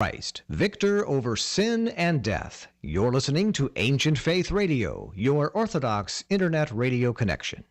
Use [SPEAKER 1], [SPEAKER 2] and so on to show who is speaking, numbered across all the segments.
[SPEAKER 1] Christ, victor over sin and death. You're listening to Ancient Faith Radio, your Orthodox Internet radio connection.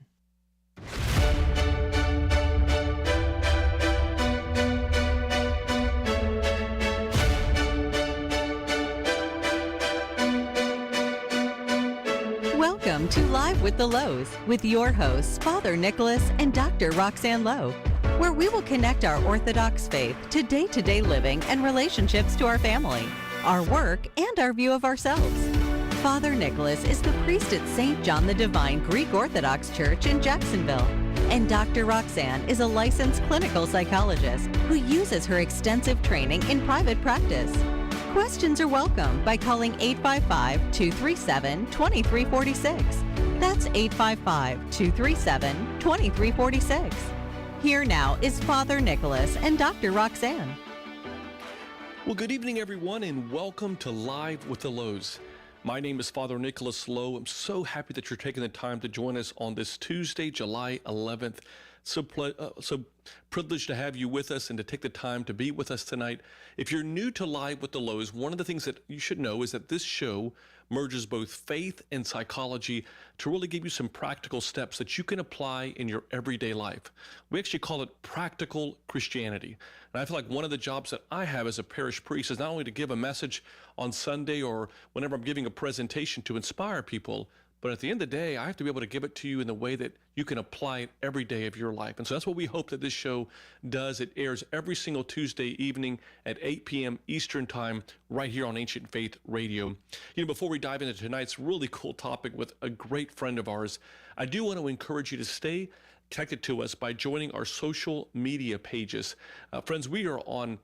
[SPEAKER 2] Welcome to Live with the Louhs with your hosts, Father Nicholas and Dr. Roxanne Lowe, where we will connect our Orthodox faith to day-to-day living and relationships to our family, our work, and our view of ourselves. Father Nicholas is the priest at St. John the Divine Greek Orthodox Church in Jacksonville, and Dr. Roxanne is a licensed clinical psychologist who uses her extensive training in private practice. Questions are welcome by calling 855-237-2346. That's 855-237-2346. Here now is Father Nicholas and Dr. Roxanne.
[SPEAKER 3] Well, good evening, everyone, and welcome to Live with the Louhs. My name is Father Nicholas Lowe. I'm so happy that you're taking the time to join us on this Tuesday, July 11th. So privileged to have you with us and to take the time to be with us tonight. If you're new to Live with the Louhs, one of the things that you should know is that this show merges both faith and psychology to really give you some practical steps that you can apply in your everyday life. We actually call it practical Christianity. And I feel like one of the jobs that I have as a parish priest is not only to give a message on Sunday or whenever I'm giving a presentation to inspire people, but at the end of the day, I have to be able to give it to you in the way that you can apply it every day of your life. And so that's what we hope that this show does. It airs every single Tuesday evening at 8 p.m. Eastern Time right here on Ancient Faith Radio. You know, before we dive into tonight's really cool topic with a great friend of ours, I do want to encourage you to stay connected to us by joining our social media pages. Friends, we are on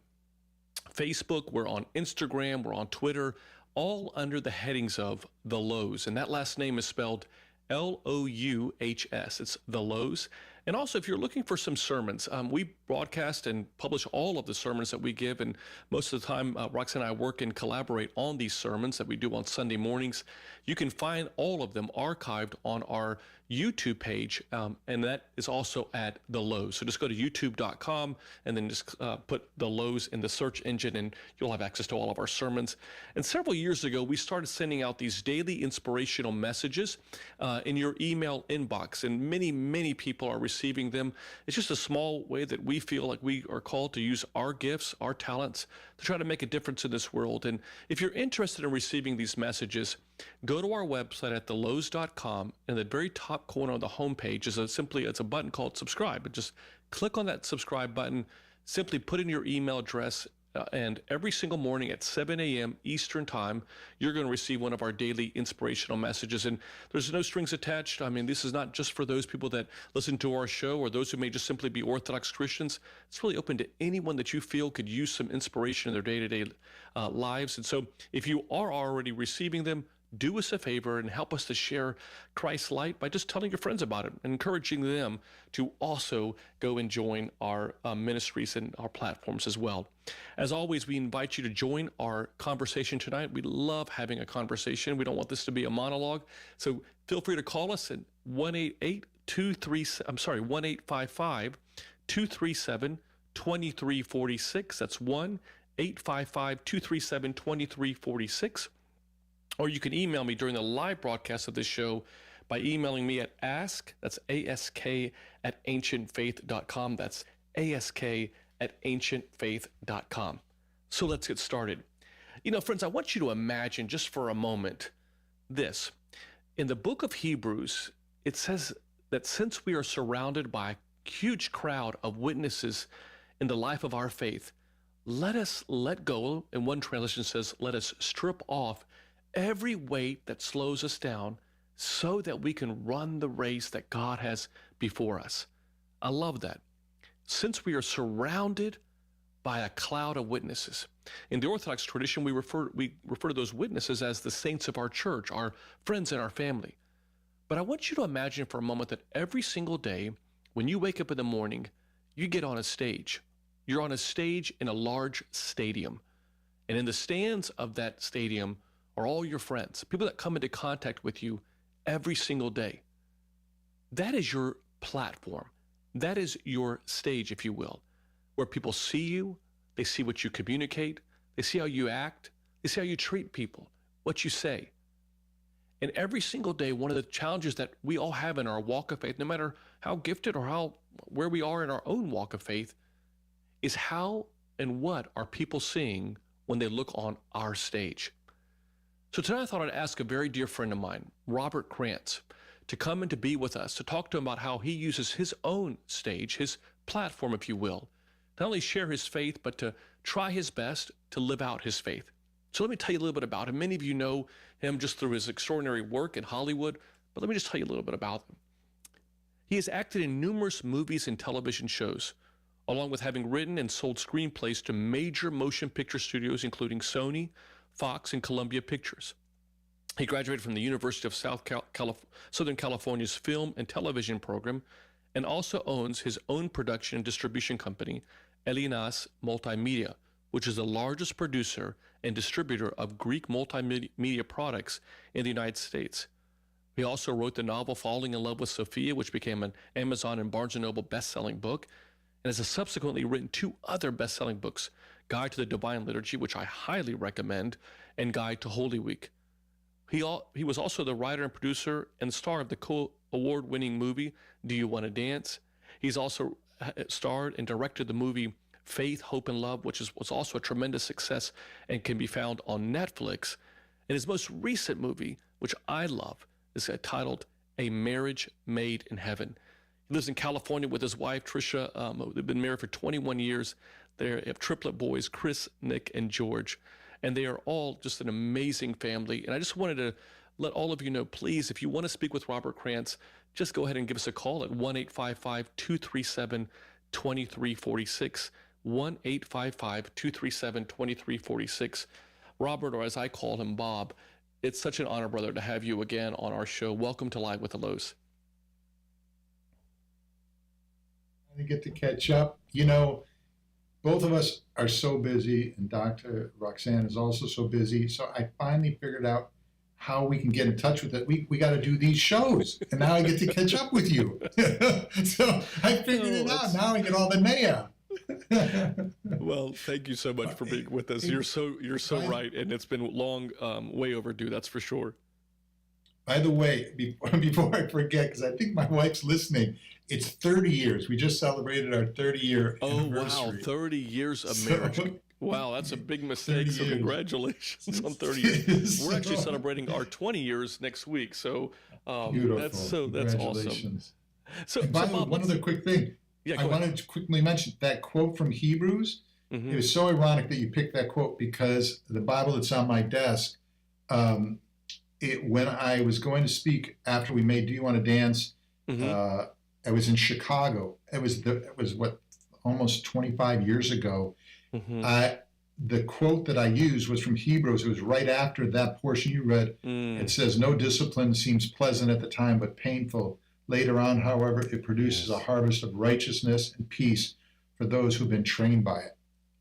[SPEAKER 3] Facebook, we're on Instagram, we're on Twitter, all under the headings of The Louhs. And that last name is spelled L-O-U-H-S. It's The Louhs. And also, if you're looking for some sermons, we broadcast and publish all of the sermons that we give. And most of the time, Roxanne and I work and collaborate on these sermons that we do on Sunday mornings. You can find all of them archived on our YouTube page, and that is also at The Louhs. So just go to youtube.com and then just put The Louhs in the search engine, and you'll have access to all of our sermons. And several years ago, we started sending out these daily inspirational messages in your email inbox, and many people are receiving them. It's just a small way that we feel like we are called to use our gifts, our talents, to try to make a difference in this world. And if you're interested in receiving these messages, go to our website at thelouhs.com. In the very top corner of the homepage is it's a button called subscribe. And just click on that subscribe button, simply put in your email address, and every single morning at 7 a.m. Eastern Time, you're going to receive one of our daily inspirational messages. And there's no strings attached. I mean, this is not just for those people that listen to our show or those who may just simply be Orthodox Christians. It's really open to anyone that you feel could use some inspiration in their day-to-day lives. And so if you are already receiving them, do us a favor and help us to share Christ's light by just telling your friends about it and encouraging them to also go and join our ministries and our platforms as well. As always, we invite you to join our conversation tonight. We love having a conversation. We don't want this to be a monologue. So feel free to call us at 1-855-237-2346. That's 1-855-237-2346. Or you can email me during the live broadcast of this show by emailing me at ask, that's A-S-K, at ancientfaith.com. That's A-S-K at ancientfaith.com. So let's get started. You know, friends, I want you to imagine just for a moment this. In the book of Hebrews, it says that since we are surrounded by a huge crowd of witnesses in the life of our faith, let us let go, and one translation says, let us strip off every weight that slows us down so that we can run the race that God has before us. I love that. Since we are surrounded by a cloud of witnesses. In the Orthodox tradition, we refer to those witnesses as the saints of our church, our friends and our family. But I want you to imagine for a moment that every single day, when you wake up in the morning, you get on a stage. You're on a stage in a large stadium. And in the stands of that stadium are all your friends, people that come into contact with you every single day. That is your platform. That is your stage, if you will, where people see you, they see what you communicate, They see how you act. They see how you treat people, what you say. And every single day, one of the challenges that we all have in our walk of faith, no matter how gifted or where we are in our own walk of faith, is how and what are people seeing when they look on our stage. So tonight I thought I'd ask a very dear friend of mine, Robert Krantz, to come and to be with us, to talk to him about how he uses his own stage, his platform, if you will, not only share his faith, but to try his best to live out his faith. So let me tell you a little bit about him. Many of you know him just through his extraordinary work in Hollywood, but let me just tell you a little bit about him. He has acted in numerous movies and television shows, along with having written and sold screenplays to major motion picture studios, including Sony, Fox, and Columbia Pictures. He graduated from the University of Southern California's Film and Television program, and also owns his own production and distribution company, Elinas Multimedia, which is the largest producer and distributor of Greek multimedia products in the United States. He also wrote the novel Falling in Love with Sophia, which became an Amazon and Barnes & Noble best-selling book, and has subsequently written 2 other best-selling books, Guide to the Divine Liturgy, which I highly recommend, and Guide to Holy Week. He was also the writer and producer and star of the co-award-winning movie, Do You Want to Dance? He's also starred and directed the movie Faith, Hope, and Love, which was also a tremendous success and can be found on Netflix. And his most recent movie, which I love, is titled A Marriage Made in Heaven. He lives in California with his wife, Trisha. They've been married for 21 years. They have triplet boys, Chris, Nick, and George. And they are all just an amazing family. And I just wanted to let all of you know, please, if you want to speak with Robert Krantz, just go ahead and give us a call at 1-855-237-2346. 1-855-237-2346. Robert, or as I call him, Bob, it's such an honor, brother, to have you again on our show. Welcome to Live with the Louhs.
[SPEAKER 4] I get to catch up. You know, both of us are so busy, and Dr. Roxanne is also so busy. So I finally figured out how we can get in touch with it. We got to do these shows, and now I get to catch up with you. So I figured it out. Now I get all the mayor.
[SPEAKER 3] Well, thank you so much for being with us. You're so right, and it's been long, way overdue. That's for sure.
[SPEAKER 4] By the way, before I forget, because I think my wife's listening, it's 30 years. We just celebrated our 30-year anniversary.
[SPEAKER 3] Oh, wow, 30 years of marriage. Wow, that's a big mistake. So congratulations on 30 years. We're actually celebrating our 20 years next week. So
[SPEAKER 4] beautiful.
[SPEAKER 3] That's awesome.
[SPEAKER 4] So, by the way, one other quick thing.
[SPEAKER 3] Yeah,
[SPEAKER 4] I wanted to quickly mention that quote from Hebrews. Mm-hmm. It was so ironic that you picked that quote, because the Bible that's on my desk, when I was going to speak after we made Do You Want to Dance, mm-hmm. I was in Chicago. It was almost 25 years ago. Mm-hmm. The quote that I used was from Hebrews. It was right after that portion you read. It says, "No discipline seems pleasant at the time, but painful. Later on, however, it produces a harvest of righteousness and peace for those who've been trained by it."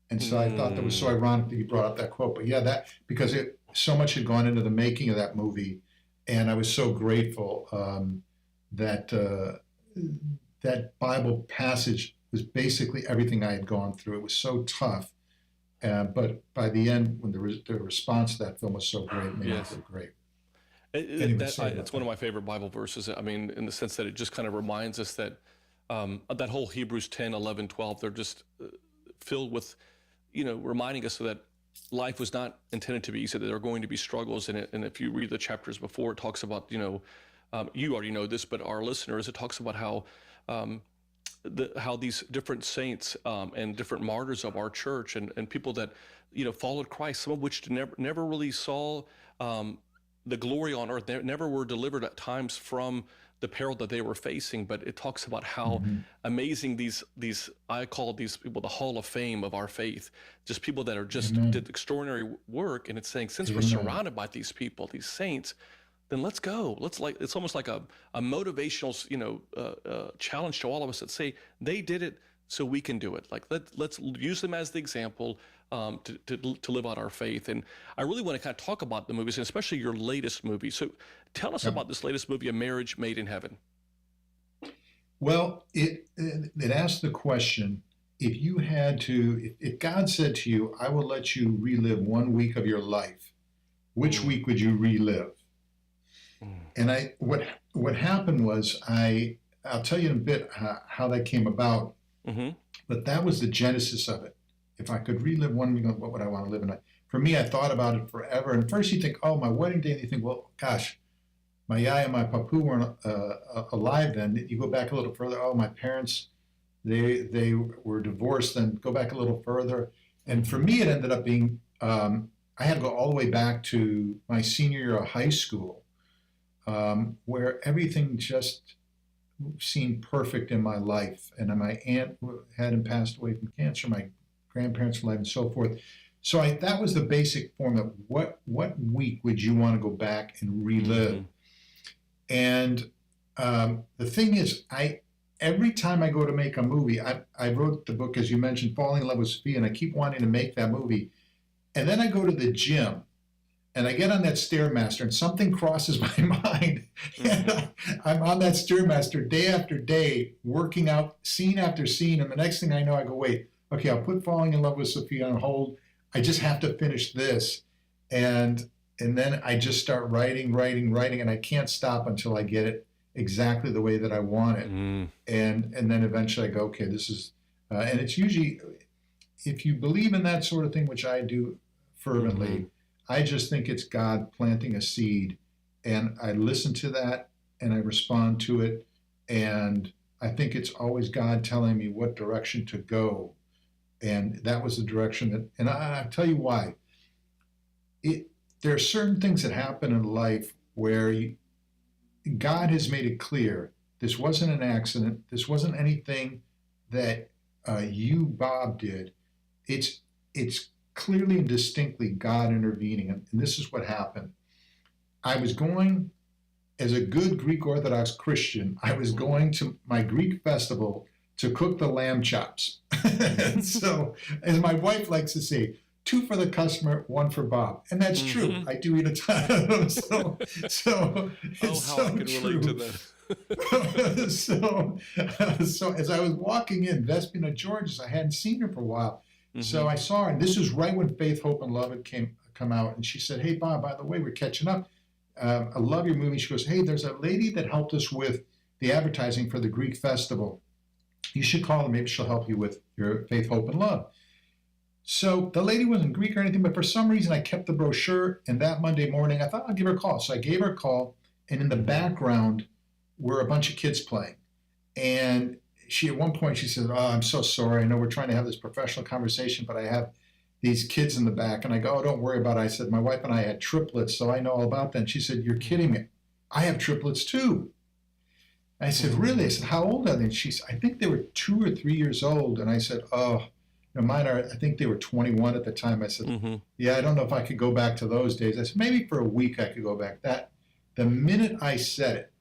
[SPEAKER 4] And so I thought that was so ironic that you brought up that quote. But yeah, because so much had gone into the making of that movie, and I was so grateful that that Bible passage was basically everything I had gone through. It was so tough, but by the end, when the response to that film was so great, it made me feel great.
[SPEAKER 3] It's one of my favorite Bible verses. I mean, in the sense that it just kind of reminds us that that whole Hebrews 10, 11, 12, they're just filled with, reminding us that life was not intended to be easy, that there are going to be struggles in it. And if you read the chapters before, it talks about, you already know this, but our listeners, it talks about how these different saints and different martyrs of our church and people that, followed Christ, some of which never really saw the glory on earth. They never were delivered at times from the peril that they were facing, but it talks about how amazing these I call these people the Hall of Fame of our faith, just people that are just did extraordinary work. And it's saying, since we're surrounded by these people, these saints, then let's go. It's almost like a motivational, challenge to all of us that say they did it, so we can do it. Like let's use them as the example to live out our faith. And I really want to kind of talk about the movies, and especially your latest movie. So tell us about this latest movie, A Marriage Made in Heaven.
[SPEAKER 4] Well, it asked the question, if you had to, if God said to you, I will let you relive 1 week of your life, which week would you relive? And what happened was, I'll tell you in a bit how that came about, but that was the genesis of it. If I could relive 1 week, what would I want to live in? For me, I thought about it forever. And first you think, oh, my wedding day, and you think, well, gosh, my yaya and my papu weren't alive then. You go back a little further, oh, my parents, they were divorced, then go back a little further. And for me, it ended up being, I had to go all the way back to my senior year of high school, where everything just seemed perfect in my life. And my aunt hadn't passed away from cancer, my grandparents were alive, and so forth. So that was the basic form of what week would you want to go back and relive? And the thing is, every time I go to make a movie, I wrote the book, as you mentioned, Falling in Love with Sophia, and I keep wanting to make that movie. And then I go to the gym, and I get on that Stairmaster, and something crosses my mind. And I'm on that Stairmaster day after day, working out scene after scene. And the next thing I know, I go, wait, okay, I'll put Falling in Love with Sophia on hold. I just have to finish this. And then I just start writing, and I can't stop until I get it exactly the way that I want it. And then eventually I go, okay, this is, and it's usually, if you believe in that sort of thing, which I do fervently, I just think it's God planting a seed, and I listen to that and I respond to it. And I think it's always God telling me what direction to go. And that was the direction that, and I'll tell you why. There are certain things that happen in life where God has made it clear, this wasn't an accident. This wasn't anything that you, Bob, did. It's clearly and distinctly God intervening. And this is what happened. I was going, as a good Greek Orthodox Christian, I was going to my Greek festival to cook the lamb chops. And so, as my wife likes to say, 2 for the customer, 1 for Bob. And that's true. I do eat a ton of them. So it's
[SPEAKER 3] how I can relate to that.
[SPEAKER 4] So as I was walking in, Vespina Georges, I hadn't seen her for a while. So I saw her, and this was right when Faith, Hope, and Love had come out. And she said, hey, Bob, by the way, we're catching up. I love your movie. She goes, hey, there's a lady that helped us with the advertising for the Greek festival. You should call her. Maybe she'll help you with your Faith, Hope, and Love. So the lady wasn't Greek or anything, but for some reason I kept the brochure, and that Monday morning I thought I'll give her a call. So I gave her a call, and in the background were a bunch of kids playing. And at one point she said, oh, I'm so sorry. I know we're trying to have this professional conversation, but I have these kids in the back. And I go, oh, don't worry about it. I said, my wife and I had triplets, so I know all about that. And she said, you're kidding me. I have triplets too. I said, really? I said, how old are they? And she said, I think they were 2 or 3 years old. And I said, oh, mine are, I think they were 21 at the time. I said, yeah, I don't know if I could go back to those days. I said, maybe for a week I could go back. The minute I said it,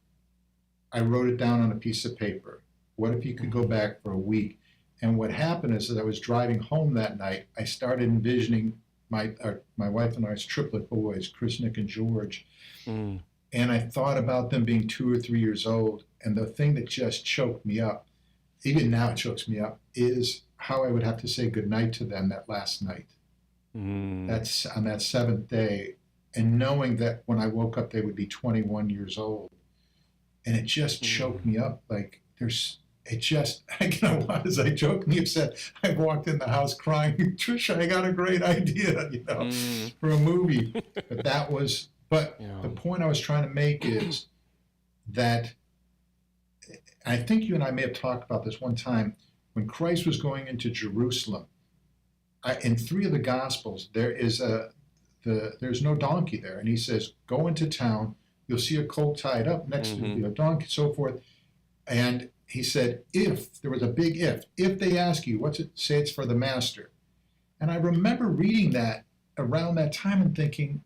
[SPEAKER 4] I wrote it down on a piece of paper. What if you could go back for a week? And what happened is that I was driving home that night, I started envisioning my wife and I's triplet boys, Chris, Nick, and George. And I thought about them being 2 or 3 years old. And the thing that just choked me up, even now it chokes me up, is how I would have to say goodnight to them that last night. That's on that 7th day. And knowing that when I woke up, they would be 21 years old. And it just choked me up. Like I jokingly have said, I walked in the house crying, Trisha, I got a great idea, for a movie. But the point I was trying to make is that I think you and I may have talked about this one time. When Christ was going into Jerusalem, in 3 of the Gospels, there's no donkey there. And he says, go into town, you'll see a colt tied up next to a donkey, so forth. And he said, there was a big if they ask you, what's it, say it's for the master. And I remember reading that around that time and thinking,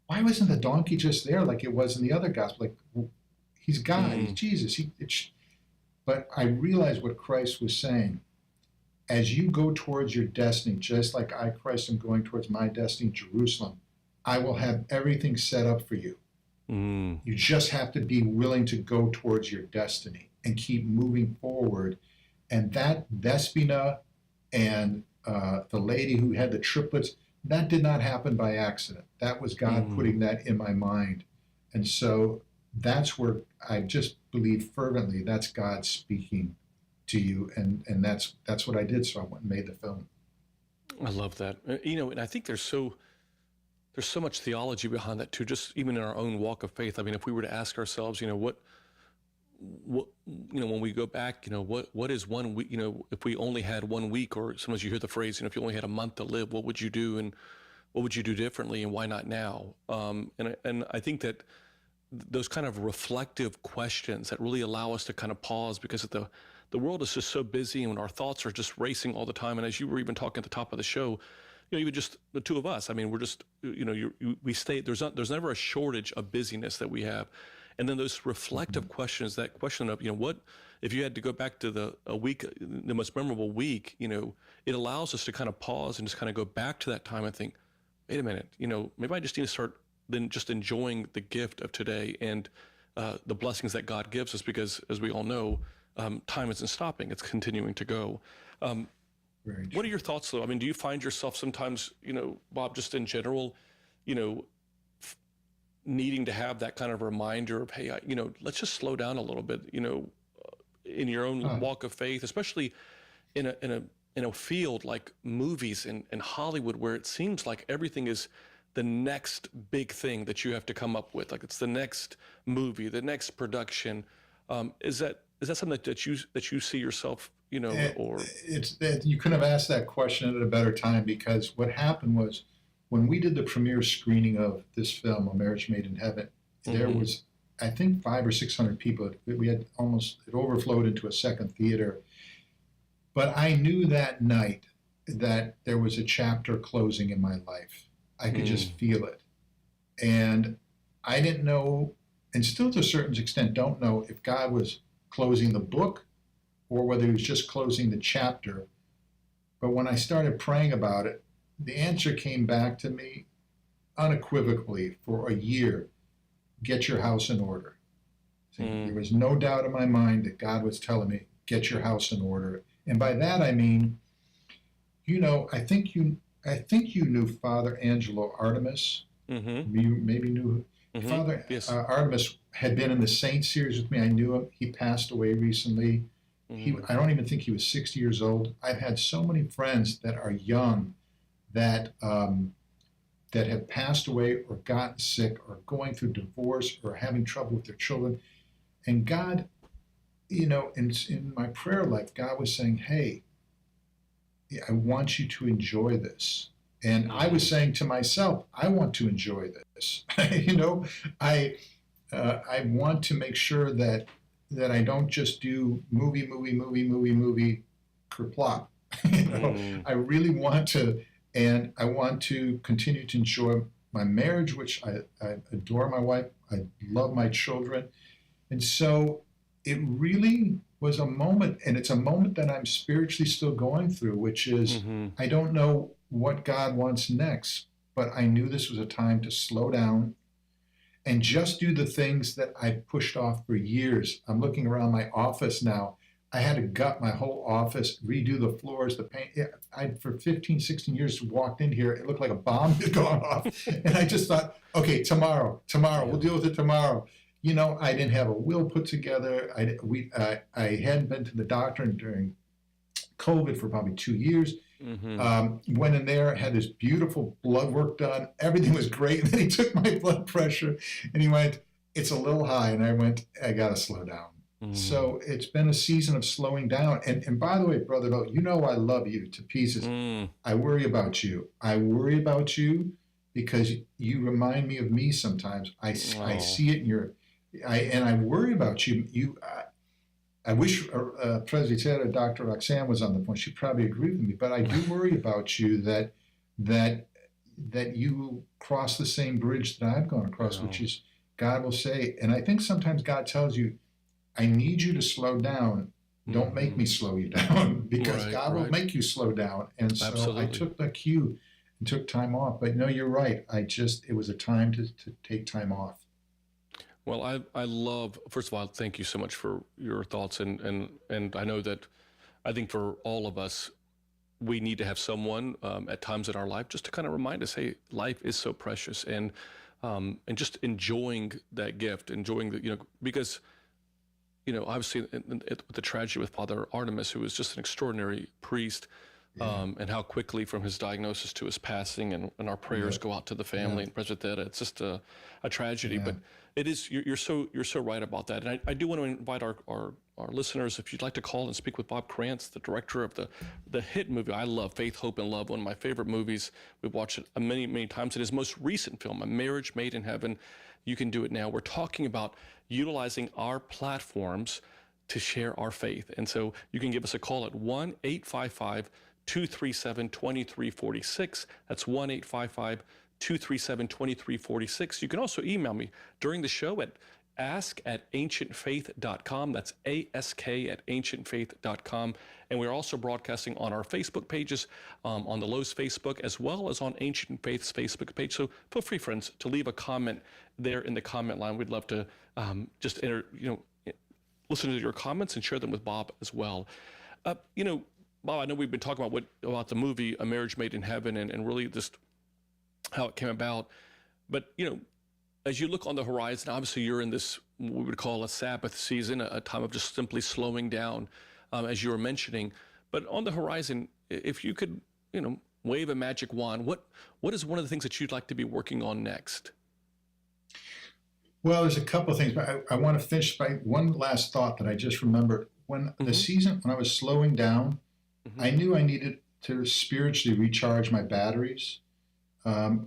[SPEAKER 4] why wasn't the donkey just there like it was in the other gospel? Like, he's God, he's Jesus. But I realized what Christ was saying. As you go towards your destiny, just like I, Christ, am going towards my destiny, Jerusalem, I will have everything set up for you. You just have to be willing to go towards your destiny and keep moving forward. And that Vespina And the lady who had the triplets, that did not happen by accident. That was God putting that in my mind. And so that's where I just believe fervently that's God speaking to you. And that's what I did. So I went and made the film.
[SPEAKER 3] I love that. And I think there's so much theology behind that too, just even in our own walk of faith. I mean, if we were to ask ourselves, what when we go back, what is 1 week, if we only had 1 week, or sometimes you hear the phrase, if you only had a month to live, what would you do, and what would you do differently, and why not now? And I think that those kind of reflective questions that really allow us to kind of pause, because the world is just so busy, and our thoughts are just racing all the time. And as you were even talking at the top of the show, even just the two of us, I mean, we're just, we stay, there's never a shortage of busyness that we have. And then those reflective questions, that question of, what, if you had to go back to the most memorable week, it allows us to kind of pause and just kind of go back to that time and think, wait a minute, maybe I just need to start then just enjoying the gift of today and the blessings that God gives us, because as we all know, time isn't stopping, it's continuing to go. What are your thoughts though? I mean, do you find yourself sometimes, Bob, just in general, needing to have that kind of reminder of, hey, let's just slow down a little bit, in your own walk of faith, especially in a field like movies and Hollywood, where it seems like everything is the next big thing that you have to come up with. Like it's the next movie, the next production. Is that something that you see yourself, or
[SPEAKER 4] it's that you couldn't have asked that question at a better time, because what happened was, when we did the premiere screening of this film, A Marriage Made in Heaven, there was, I think, 500 or 600 people. We had it overflowed into a second theater. But I knew that night that there was a chapter closing in my life. I could just feel it. And I didn't know, and still to a certain extent don't know, if God was closing the book or whether he was just closing the chapter. But when I started praying about it, the answer came back to me unequivocally for a year: get your house in order. There was no doubt in my mind that God was telling me, get your house in order. And by that I mean, I think you knew Father Angelo Artemis. You maybe knew Father Artemis had been in the Saint series with me. I knew him. He passed away recently. I don't even think he was 60 years old. I've had so many friends that are young that have passed away or gotten sick or going through divorce or having trouble with their children. And God, in my prayer life, God was saying, hey, I want you to enjoy this. And I was saying to myself, I want to enjoy this. I want to make sure that I don't just do movie, kerplop. I really want to. And I want to continue to enjoy my marriage, which I adore my wife. I love my children. And so it really was a moment, and it's a moment that I'm spiritually still going through, which is I don't know what God wants next, but I knew this was a time to slow down and just do the things that I pushed off for years. I'm looking around my office now. I had to gut my whole office, redo the floors, the paint. I, for 15, 16 years, walked in here. It looked like a bomb had gone off. And I just thought, okay, tomorrow, we'll deal with it tomorrow. I didn't have a will put together. I hadn't been to the doctor during COVID for probably 2 years. Went in there, had this beautiful blood work done. Everything was great. And then he took my blood pressure and he went, it's a little high. And I went, I got to slow down. So it's been a season of slowing down. And by the way, Brother Louh, I love you to pieces. I worry about you. I worry about you because you remind me of me sometimes. I see it in your, and I worry about you. I wish Presbytera Dr. Roxanne was on the phone. She'd probably agree with me, but I do worry about you that you cross the same bridge that I've gone across, which is God will say, and I think sometimes God tells you, I need you to slow down. Don't make me slow you down, because God will make you slow down. And so Absolutely. I took the cue and took time off. But no, you're right. It was a time to take time off.
[SPEAKER 3] Well, I love, first of all, thank you so much for your thoughts. And I know that I think for all of us, we need to have someone at times in our life just to kind of remind us, hey, life is so precious, and just enjoying that gift, enjoying the, because, obviously with the tragedy with Father Artemis, who was just an extraordinary priest, and how quickly from his diagnosis to his passing, and our prayers go out to the family and Presbytera. It's just a tragedy, but it is, you're so right about that. And I do want to invite our listeners, if you'd like to call and speak with Bob Krantz, the director of the hit movie I love, Faith, Hope, and Love, one of my favorite movies. We've watched it many, many times. In his most recent film, A Marriage Made in Heaven, You Can Do It Now. We're talking about utilizing our platforms to share our faith. And so you can give us a call at 1-855-237-2346. That's 1-855-237-2346. You can also email me during the show at ask@ancientfaith.com. That's ask@ancientfaith.com. And we're also broadcasting on our Facebook pages, on the Louhs Facebook, as well as on Ancient Faith's Facebook page. So feel free, friends, to leave a comment there in the comment line. We'd love to listen to your comments and share them with Bob as well. Bob, I know we've been talking about the movie A Marriage Made in Heaven, and really just how it came about. But, as you look on the horizon, obviously you're in this, what we would call a Sabbath season, a time of just simply slowing down, as you were mentioning. But on the horizon, if you could, wave a magic wand, what is one of the things that you'd like to be working on next?
[SPEAKER 4] Well, there's a couple of things, but I want to finish by one last thought that I just remembered. When the season, when I was slowing down, I knew I needed to spiritually recharge my batteries,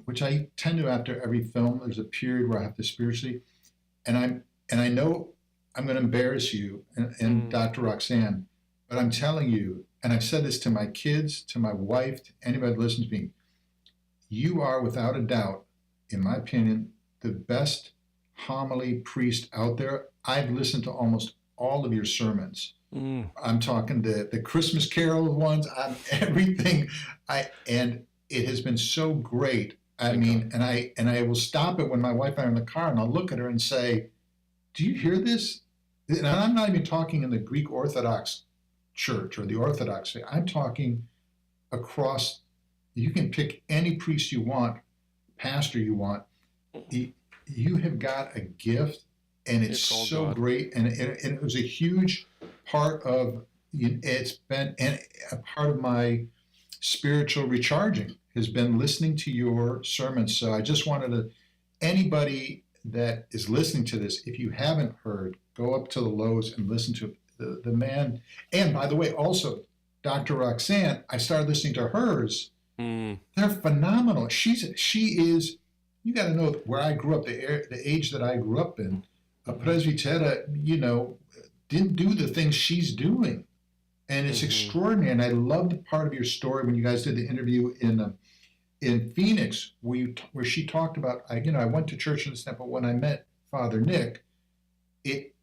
[SPEAKER 4] which I tend to after every film. There's a period where I have to spiritually, and I know I'm going to embarrass you and Dr. Roxanne, but I'm telling you, and I've said this to my kids, to my wife, to anybody that listens to me, you are without a doubt, in my opinion, the best homily priest out there. I've listened to almost all of your sermons. I'm talking the Christmas Carol ones, everything. And it has been so great. I mean, and I will stop it when my wife and I are in the car, and I'll look at her and say, "Do you hear this?" And I'm not even talking in the Greek Orthodox Church or the Orthodox faith. I'm talking across. You can pick any priest you want, pastor you want. You have got a gift, and it's so great. And it was a huge part of, it's been a part of my spiritual recharging has been listening to your sermons. So I just wanted to, anybody that is listening to this, if you haven't heard, go up to the Louhs and listen to the man. And by the way, also, Dr. Roxanne, I started listening to hers. They're phenomenal. She is, you got to know where I grew up, the age that I grew up in. A Presbytera, didn't do the things she's doing. And it's extraordinary. And I love the part of your story when you guys did the interview in Phoenix, where she talked about, I went to church in this temple. When I met Father Nick, it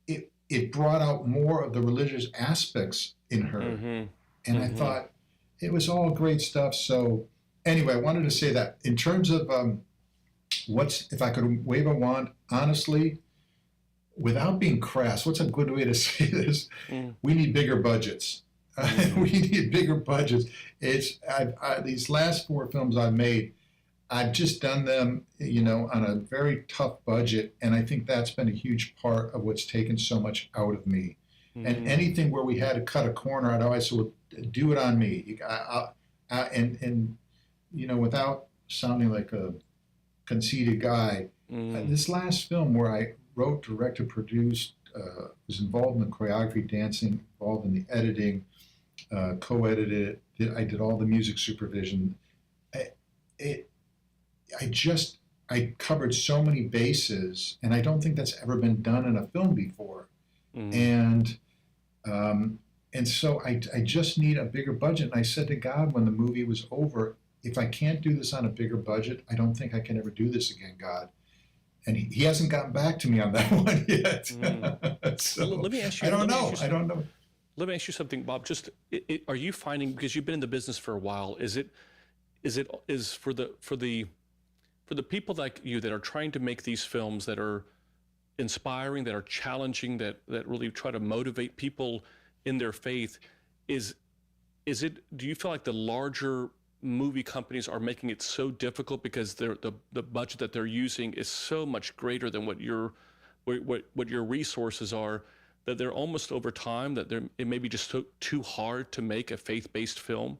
[SPEAKER 4] brought out more of the religious aspects in her. And I thought it was all great stuff. So anyway, I wanted to say that in terms of if I could wave a wand, honestly, without being crass, what's a good way to say this? We need bigger budgets. We need bigger budgets. These last 4 films I've made, I've just done them, on a very tough budget, and I think that's been a huge part of what's taken so much out of me. And anything where we had to cut a corner, I'd always say, well, do it on me. Without sounding like a conceited guy, this last film where I wrote, directed, produced, was involved in the choreography, dancing, involved in the editing, co-edited it. I did all the music supervision. I covered so many bases, and I don't think that's ever been done in a film before. And so I just need a bigger budget. And I said to God when the movie was over, if I can't do this on a bigger budget, I don't think I can ever do this again, God. And he hasn't gotten back to me on that one yet. So
[SPEAKER 3] let me ask you.
[SPEAKER 4] I don't know.
[SPEAKER 3] Let me ask you something, Bob. Just are you finding, because you've been in the business for a while, is for the people like you that are trying to make these films that are inspiring, that are challenging, that really try to motivate people in their faith, is Do you feel like the larger movie companies are making it so difficult because the budget that they're using is so much greater than what your resources are, that they're almost over time that it may be just too hard to make a faith-based film?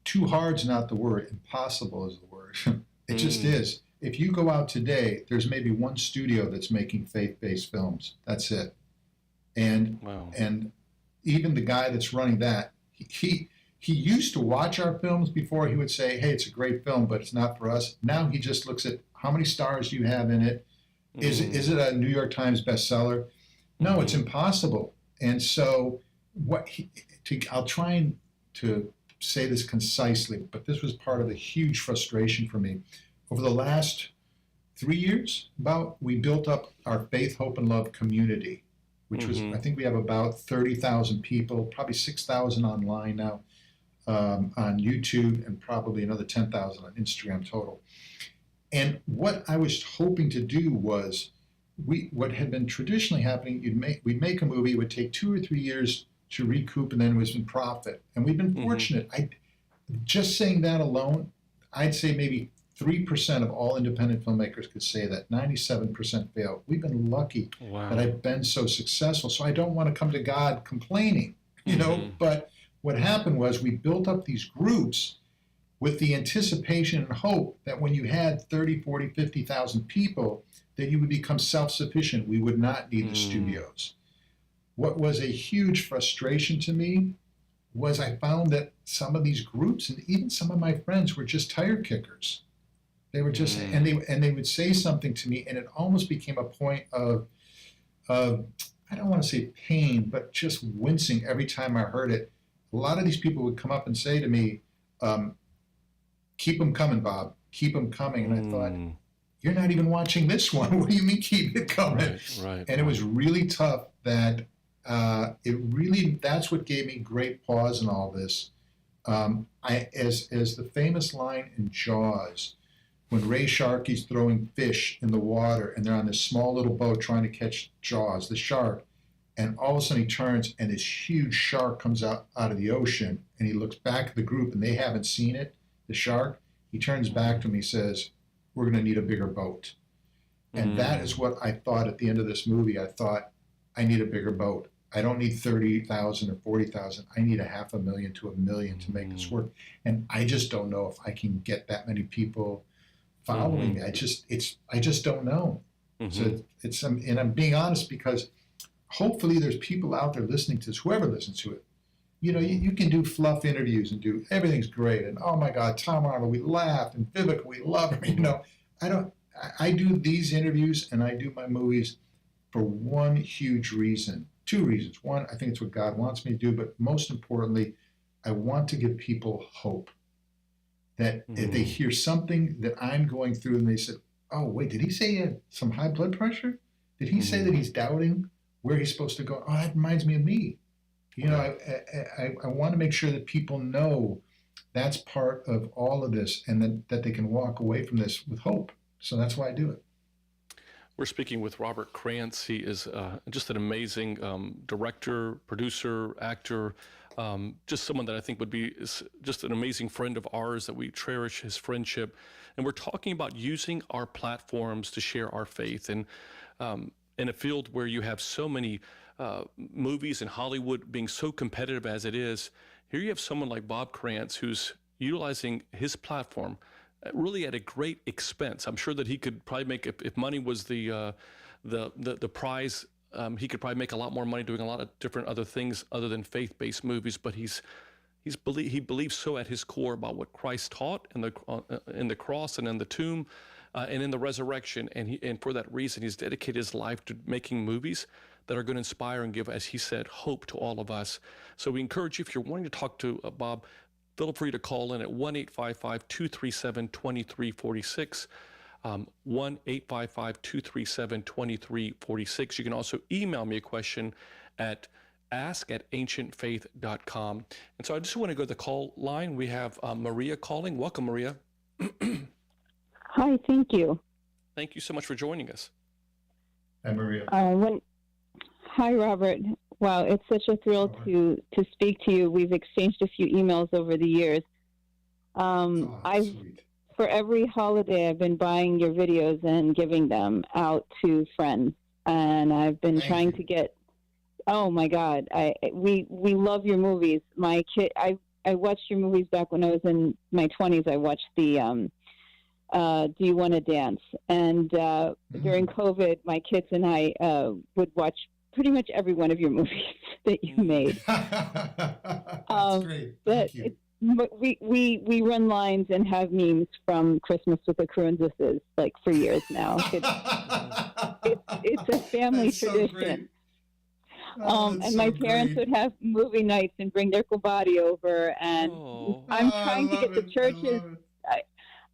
[SPEAKER 4] Too hard's not the word. Impossible is the word. It just is. If you go out today, there's maybe one studio that's making faith-based films. That's it. And
[SPEAKER 3] wow.
[SPEAKER 4] And even the guy that's running that, he used to watch our films before. He would say, hey, it's a great film, but it's not for us. Now he just looks at how many stars do you have in it? Is it a New York Times bestseller? No, it's impossible. And so I'll try to say this concisely, but this was part of the huge frustration for me. Over the last 3 years, we built up our Faith, Hope, and Love community, which was, I think we have about 30,000 people, probably 6,000 online now on YouTube, and probably another 10,000 on Instagram total. And what I was hoping to do was, what had been traditionally happening, we'd make a movie, it would take 2 or 3 years to recoup, and then it was in profit. And we've been fortunate. Just saying that alone, I'd say maybe 3% of all independent filmmakers could say that. 97% fail. We've been lucky that I've been so successful. So I don't want to come to God complaining, you know. But what happened was, we built up these groups with the anticipation and hope that when you had 30, 40, 50,000 people, that you would become self-sufficient. We would not need the studios. What was a huge frustration to me was I found that some of these groups, and even some of my friends, were just tire kickers. They were just, and they would say something to me, and it almost became a point of I don't want to say pain, but just wincing every time I heard it. A lot of these people would come up and say to me, keep them coming, Bob, keep them coming. And I thought, you're not even watching this one. What do you mean keep it coming?
[SPEAKER 3] Right.
[SPEAKER 4] And it was really tough. That's what gave me great pause in all this. As the famous line in Jaws, when Ray Sharkey's throwing fish in the water and they're on this small little boat trying to catch Jaws, the shark, and all of a sudden he turns and this huge shark comes out of the ocean, and he looks back at the group and they haven't seen it, the shark. He turns back to him, he says, we're going to need a bigger boat. And that is what I thought at the end of this movie. I thought, I need a bigger boat. I don't need 30,000 or 40,000. I need 500,000 to 1 million to make this work. And I just don't know if I can get that many people following me. I just don't know. So and I'm being honest, because hopefully there's people out there listening to this, whoever listens to it. You know, you can do fluff interviews and do everything's great, and oh my God, Tom Arnold, we laughed, and Vivica, we love her. You know, I do these interviews and I do my movies for one huge reason, 2 reasons. One, I think it's what God wants me to do, but most importantly, I want to give people hope. That if they hear something that I'm going through and they said, oh, wait, did he say he had some high blood pressure? Did he say that he's doubting where he's supposed to go? Oh, that reminds me of me. You know, I want to make sure that people know that's part of all of this, and that they can walk away from this with hope. So that's why I do it.
[SPEAKER 3] We're speaking with Robert Krantz. He is just an amazing director, producer, actor, just someone that I think would be just an amazing friend of ours, that we cherish his friendship. And we're talking about using our platforms to share our faith. And in a field where you have so many movies in Hollywood being so competitive as it is, here you have someone like Bob Krantz who's utilizing his platform really at a great expense. I'm sure that he could probably make, if money was the prize, he could probably make a lot more money doing a lot of different other things other than faith-based movies. But he believes so at his core about what Christ taught in the cross and in the tomb and in the resurrection, and for that reason he's dedicated his life to making movies that are going to inspire and give, as he said, hope to all of us. So we encourage you, if you're wanting to talk to Bob, feel free to call in at 1-855-237-2346, 1-855-237-2346. You can also email me a question at ask@ancientfaith.com. And so I just want to go to the call line. We have Maria calling. Welcome, Maria.
[SPEAKER 5] Hi, thank you.
[SPEAKER 3] Thank you so much for joining us.
[SPEAKER 4] Hi, Maria.
[SPEAKER 5] Hi, Robert. Wow, it's such a thrill to speak to you. We've exchanged a few emails over the years.
[SPEAKER 4] Sweet.
[SPEAKER 5] For every holiday, I've been buying your videos and giving them out to friends, and I've been trying to get. Oh my God, we love your movies. My kid, I watched your movies back when I was in my 20s. I watched the Do You Want to Dance? And during COVID, my kids and I would watch pretty much every one of your movies that you made.
[SPEAKER 4] That's great. Thank you.
[SPEAKER 5] We run lines and have memes from Christmas with the Krunzes like for years now. It's a family tradition. And my parents would have movie nights and bring their kubati over, and I'm trying to get the churches.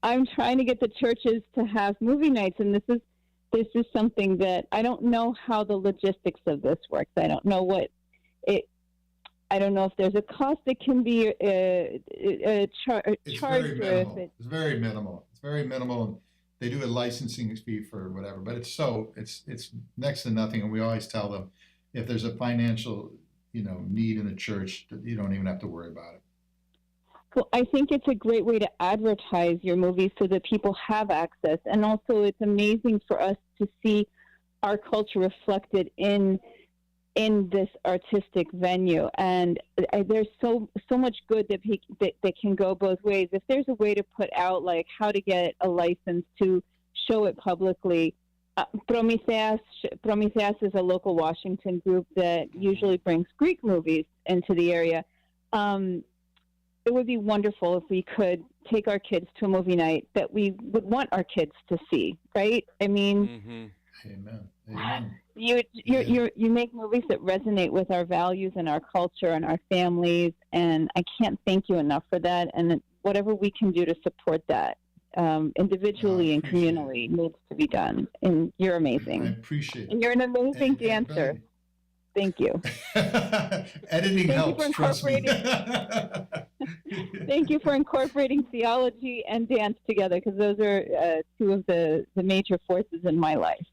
[SPEAKER 5] I'm trying to get the churches to have movie nights, and this is something that I don't know how the logistics of this works. I don't know I don't know if there's a cost that can be charged.
[SPEAKER 4] It's very minimal. It's very minimal. They do a licensing fee for whatever, but it's next to nothing. And we always tell them, if there's a financial, need in the church, you don't even have to worry about it.
[SPEAKER 5] Well, I think it's a great way to advertise your movies so that people have access. And also it's amazing for us to see our culture reflected in this artistic venue. And there's so much good that can go both ways. If there's a way to put out like how to get a license to show it publicly, Prometheus is a local Washington group that usually brings Greek movies into the area. It would be wonderful if we could take our kids to a movie night that we would want our kids to see, right? I mean,
[SPEAKER 4] Amen.
[SPEAKER 5] You make movies that resonate with our values and our culture and our families, and I can't thank you enough for that. And whatever we can do to support that, individually and communally, needs to be done. And you're amazing.
[SPEAKER 4] I appreciate it.
[SPEAKER 5] And you're an amazing dancer. Thank you.
[SPEAKER 4] Editing helps, trust me.
[SPEAKER 5] Thank you for incorporating theology and dance together, because those are two of the major forces in my life.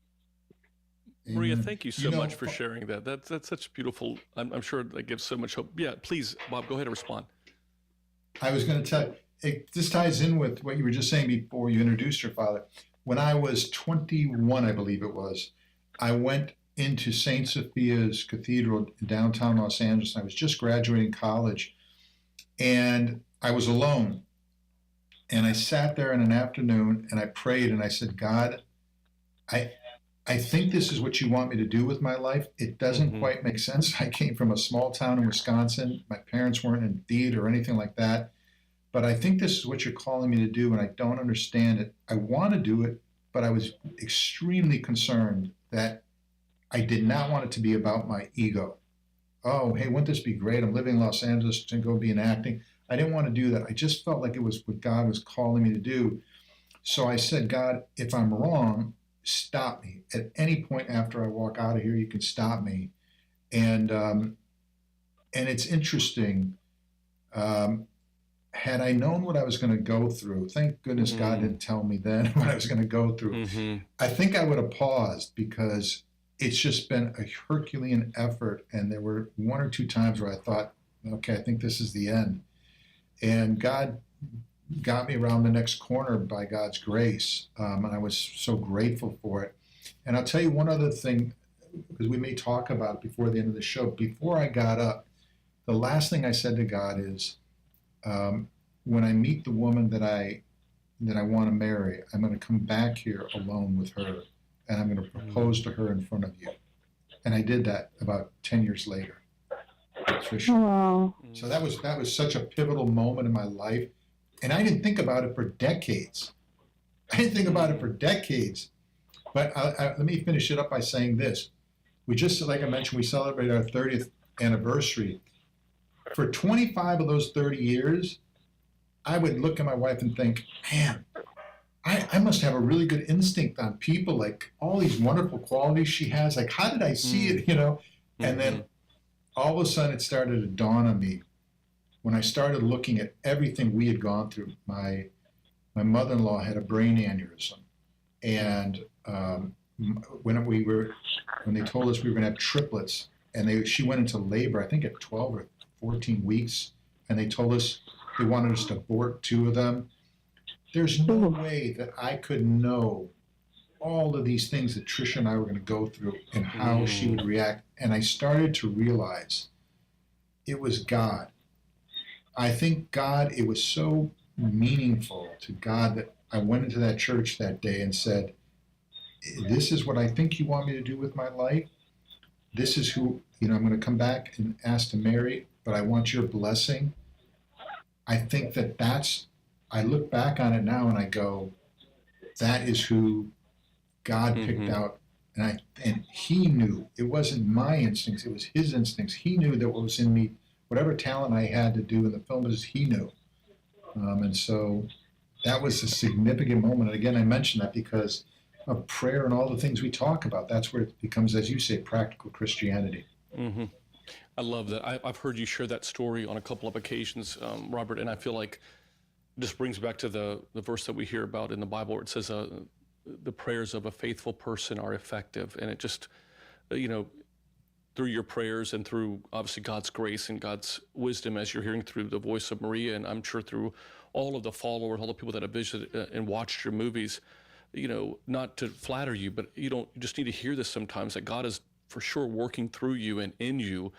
[SPEAKER 3] Maria, thank you so much for sharing that. That's such beautiful. I'm sure that gives so much hope. Yeah, please, Bob, go ahead and respond.
[SPEAKER 4] I was going to tell you, this ties in with what you were just saying before you introduced your father. When I was 21, I believe it was, I went into St. Sophia's Cathedral in downtown Los Angeles. I was just graduating college, and I was alone. And I sat there in an afternoon and I prayed and I said, God, I think this is what you want me to do with my life. It doesn't quite make sense. I came from a small town in Wisconsin. My parents weren't in theater or anything like that. But I think this is what you're calling me to do, and I don't understand it. I want to do it, but I was extremely concerned that I did not want it to be about my ego. Oh, hey, wouldn't this be great? I'm living in Los Angeles to go be in acting. I didn't want to do that. I just felt like it was what God was calling me to do. So I said, God, if I'm wrong, stop me. At any point after I walk out of here, you can stop me. And it's interesting. Had I known what I was going to go through, thank goodness God didn't tell me then what I was going to go through. I think I would have paused, because it's just been a Herculean effort. And there were one or two times where I thought, okay, I think this is the end. And God got me around the next corner by God's grace. And I was so grateful for it. And I'll tell you one other thing, because we may talk about it before the end of the show. Before I got up, the last thing I said to God is, when I meet the woman that I want to marry, I'm going to come back here alone with her, and I'm going to propose to her in front of you. And I did that about 10 years later.
[SPEAKER 5] Wow.
[SPEAKER 4] So that was such a pivotal moment in my life. And I didn't think about it for decades. But let me finish it up by saying this. We just, like I mentioned, we celebrated our 30th anniversary. For 25 of those 30 years, I would look at my wife and think, man, I must have a really good instinct on people, like all these wonderful qualities she has. Like, how did I see it, And then all of a sudden it started to dawn on me when I started looking at everything we had gone through. My mother-in-law had a brain aneurysm. And when they told us we were going to have triplets, and she went into labor, I think at 12 or 14 weeks, and they told us they wanted us to abort 2 of them. There's no way that I could know all of these things that Tricia and I were going to go through and how she would react. And I started to realize it was God. I think God, it was so meaningful to God that I went into that church that day and said, this is what I think you want me to do with my life. This is who, I'm going to come back and ask to marry, but I want your blessing. I think I look back on it now and I go, that is who God picked out. And he knew. It wasn't my instincts, it was his instincts. He knew that what was in me, whatever talent I had to do in the film business, he knew. And so that was a significant moment. And again, I mention that because of prayer and all the things we talk about. That's where it becomes, as you say, practical Christianity.
[SPEAKER 3] Mm-hmm. I love that. I've heard you share that story on a couple of occasions, Robert, and I feel like this brings back to the verse that we hear about in the Bible where it says the prayers of a faithful person are effective. And it just, through your prayers and through obviously God's grace and God's wisdom, as you're hearing through the voice of Maria, and I'm sure through all of the followers, all the people that have visited and watched your movies, not to flatter you, but you just need to hear this sometimes, that God is for sure working through you and in you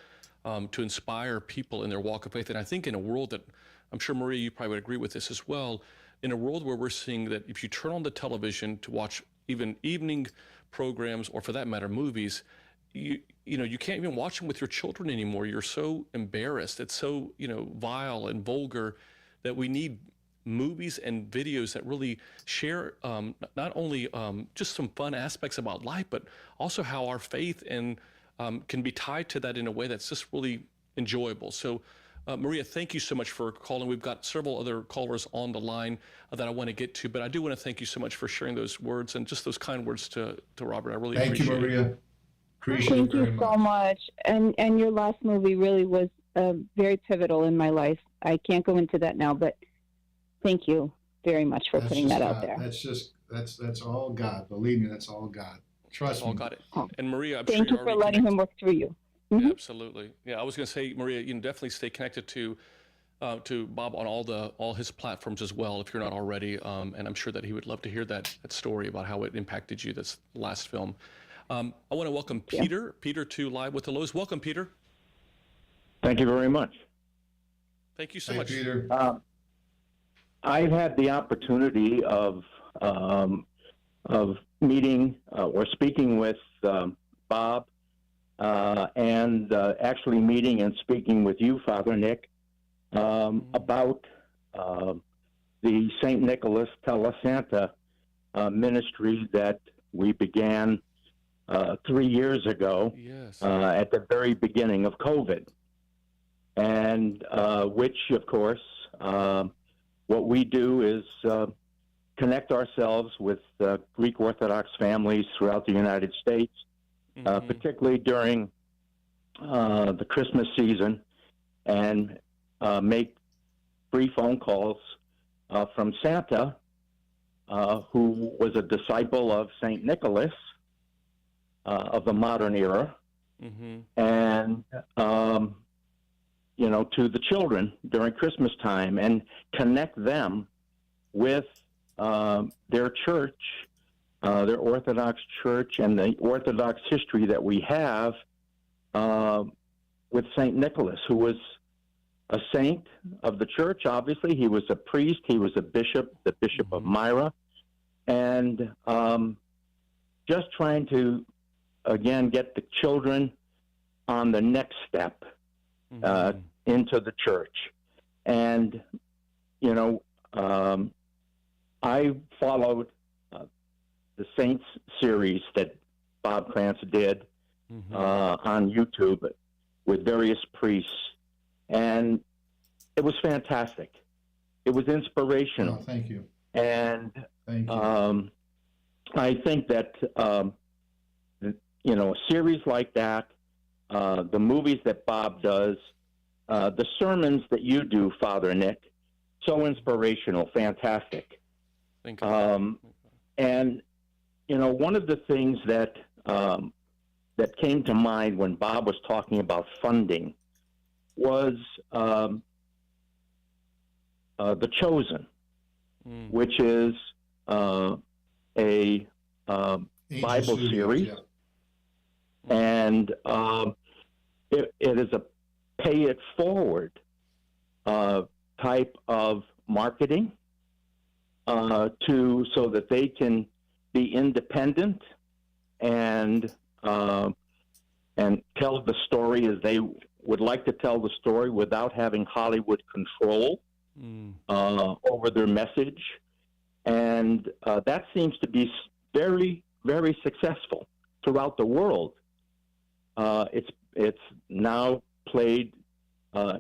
[SPEAKER 3] to inspire people in their walk of faith. And I think in a world that, I'm sure, Maria, you probably would agree with this as well, in a world where we're seeing that if you turn on the television to watch even evening programs, or for that matter, movies, you can't even watch them with your children anymore. You're so embarrassed. It's so, vile and vulgar that we need movies and videos that really share not only just some fun aspects about life, but also how our faith and can be tied to that in a way that's just really enjoyable. So Maria, thank you so much for calling. We've got several other callers on the line that I want to get to, but I do want to thank you so much for sharing those words and just those kind words to Robert. I really appreciate it.
[SPEAKER 4] Thank you, Maria.
[SPEAKER 5] Thank you so much. And your last movie really was very pivotal in my life. I can't go into that now, but thank you very much for putting that out there.
[SPEAKER 4] That's all God. Believe me, that's all God. Trust me.
[SPEAKER 3] All got it. And Maria, I'm
[SPEAKER 5] thank
[SPEAKER 3] sure
[SPEAKER 5] you for letting him work through you. Mm-hmm.
[SPEAKER 3] Yeah, absolutely. Yeah, I was going to say, Maria, definitely stay connected to Bob on all his platforms as well, if you're not already. And I'm sure that he would love to hear that story about how it impacted you, this last film. I want to welcome Peter to Live with the Louhs. Welcome, Peter.
[SPEAKER 6] Thank you very much.
[SPEAKER 3] Thank you so much,
[SPEAKER 4] Peter.
[SPEAKER 6] I've had the opportunity of meeting or speaking with Bob, and actually meeting and speaking with you, Father Nick, about the St. Nicholas Tella Santa ministry that we began 3 years ago.
[SPEAKER 3] Yes.
[SPEAKER 6] At the very beginning of COVID. And which, of course, what we do is connect ourselves with Greek Orthodox families throughout the United States, particularly during the Christmas season, and make free phone calls from Santa, who was a disciple of St. Nicholas of the modern era, and to the children during Christmas time, and connect them with their church, their Orthodox Church, and the Orthodox history that we have with St. Nicholas, who was a saint of the church. Obviously, he was a priest, he was a bishop, the Bishop of Myra, and just trying to, again, get the children on the next step into the church. And, I followed the Saints series that Bob Krantz did on YouTube with various priests, and it was fantastic. It was inspirational.
[SPEAKER 4] Oh, thank you.
[SPEAKER 6] And
[SPEAKER 4] thank you.
[SPEAKER 6] I think that a series like that, the movies that Bob does, the sermons that you do, Father Nick, so inspirational, fantastic.
[SPEAKER 3] Thank you.
[SPEAKER 6] And one of the things that that came to mind when Bob was talking about funding was The Chosen, which is a Bible series.
[SPEAKER 4] Yeah.
[SPEAKER 6] And it is a pay it forward type of marketing so that they can be independent and tell the story as they would like to tell the story without having Hollywood control over their message. And that seems to be very, very successful throughout the world. It's now played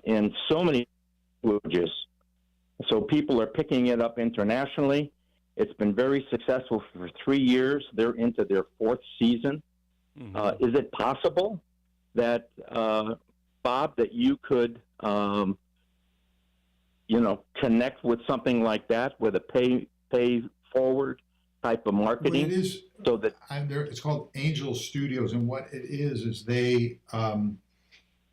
[SPEAKER 6] in so many languages, so people are picking it up internationally. It's been very successful for 3 years. They're into their 4th season. Is it possible that, Bob, that you could, connect with something like that, with a pay forward type of marketing?
[SPEAKER 4] Well, it is.
[SPEAKER 6] So that
[SPEAKER 4] It's called Angel Studios, and what it is they,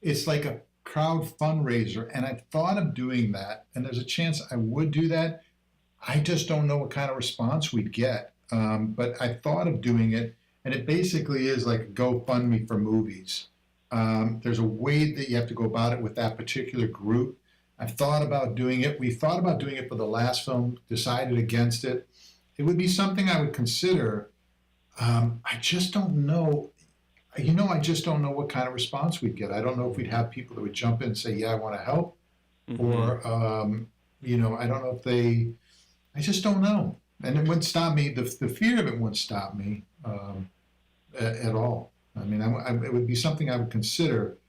[SPEAKER 4] it's like a crowd fundraiser, and I've thought of doing that, and there's a chance I would do that. I just don't know what kind of response we'd get, but I thought of doing it, and it basically is like a GoFundMe for movies. There's a way that you have to go about it with that particular group. I've thought about doing it. We thought about doing it for the last film, decided against it. It would be something I would consider. I just don't know. I just don't know what kind of response we'd get. I don't know if we'd have people that would jump in and say, yeah, I want to help. Or, I don't know if I just don't know. And it wouldn't stop me. The fear of it wouldn't stop me at all. I mean, it would be something I would consider,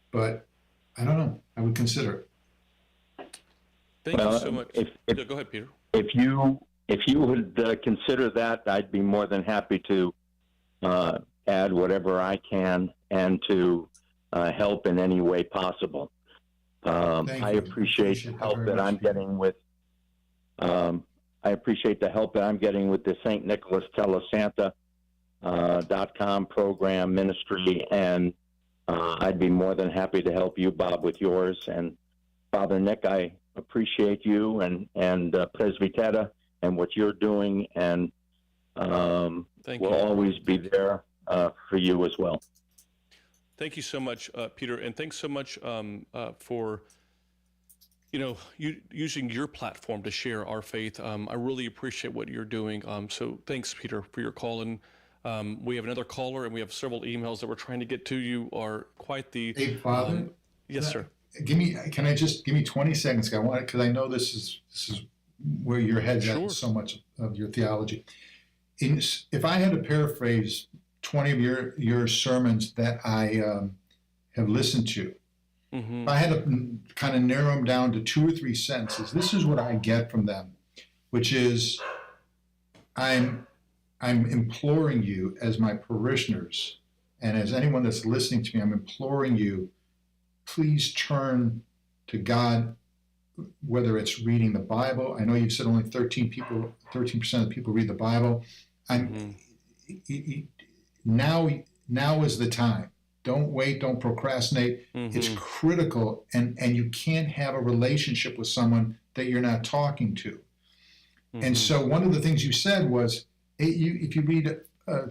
[SPEAKER 4] but I don't know. I would consider it.
[SPEAKER 3] Thank you so much. Go ahead, Peter.
[SPEAKER 6] If you would consider that, I'd be more than happy to add whatever I can and to help in any way possible. I appreciate the help that I'm getting with. I appreciate the help that I'm getting with the St. Nicholas Telesanta.com program ministry, and I'd be more than happy to help you, Bob, with yours. And Father Nick, I appreciate you and Presbytera and what you're doing, and we'll always be there for you as well.
[SPEAKER 3] Thank you so much, Peter, and thanks so much for you using your platform to share our faith. I really appreciate what you're doing. So thanks, Peter, for your call. And we have another caller, and we have several emails that we're trying to get to. You are quite the
[SPEAKER 4] Hey, Father.
[SPEAKER 3] Yes, sir.
[SPEAKER 4] Give me 20 seconds? Because I know this is where your head's at in so much of your theology. If I had to paraphrase 20 of your sermons that I have listened to, if I had to kind of narrow them down to 2 or 3 sentences, this is what I get from them, which is I'm imploring you as my parishioners and as anyone that's listening to me, I'm imploring you, please turn to God, whether it's reading the Bible. I know you've said only 13% of the people read the Bible. Now is the time. Don't wait, don't procrastinate. It's critical, and you can't have a relationship with someone that you're not talking to. And so one of the things you said was, if you read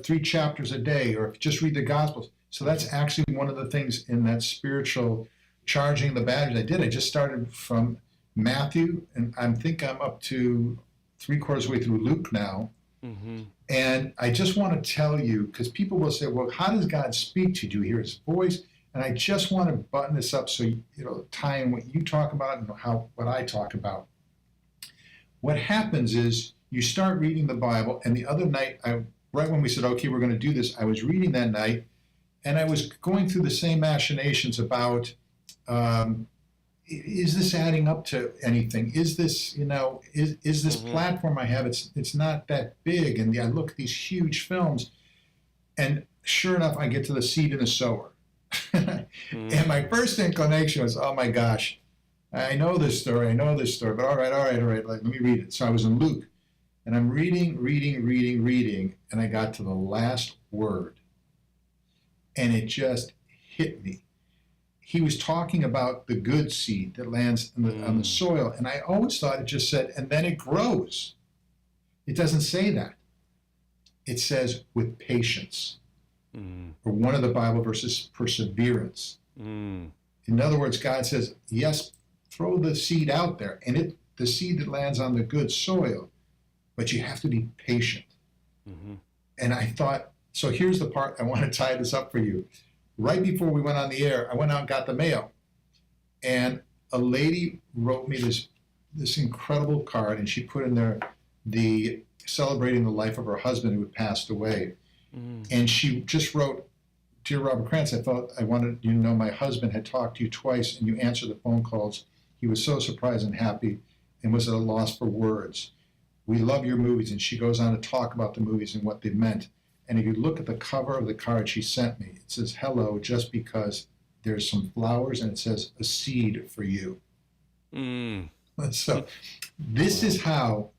[SPEAKER 4] 3 chapters a day, or if you just read the Gospels. So that's actually one of the things in that spiritual charging the batteries I did. I just started from Matthew, and I think I'm up to 3/4 way through Luke now. And I just want to tell you, because people will say, well, how does God speak to you? Do you hear his voice? And I just want to button this up so tie in what you talk about and what I talk about. What happens is you start reading the Bible, and the other night, right when we said, okay, we're going to do this, I was reading that night, and I was going through the same machinations about, is this adding up to anything? Is this, is this platform I have, it's not that big, and I look at these huge films, and sure enough, I get to the seed and the sower. And my first inclination was, oh my gosh, I know this story, but all right, let me read it. So I was in Luke, and I'm reading, and I got to the last word. and it just hit me. He was talking about the good seed that lands on the soil, and I always thought it just said, and then it grows. It doesn't say that. It says with patience, or one of the Bible verses, perseverance. In other words, God says, yes, throw the seed out there, and the seed that lands on the good soil, but you have to be patient. And I thought, so here's the part I want to tie this up for you. Right before we went on the air, I went out and got the mail, and a lady wrote me this incredible card, and she put in there the celebrating the life of her husband who had passed away. And she just wrote, "Dear Robert Krantz, I wanted you to know my husband had talked to you twice, and you answered the phone calls. He was so surprised and happy and was at a loss for words. We love your movies." And she goes on to talk about the movies and what they meant. And if you look at the cover of the card she sent me, it says, "Hello, just because there's some flowers," and it says, "A seed for you." So this is how,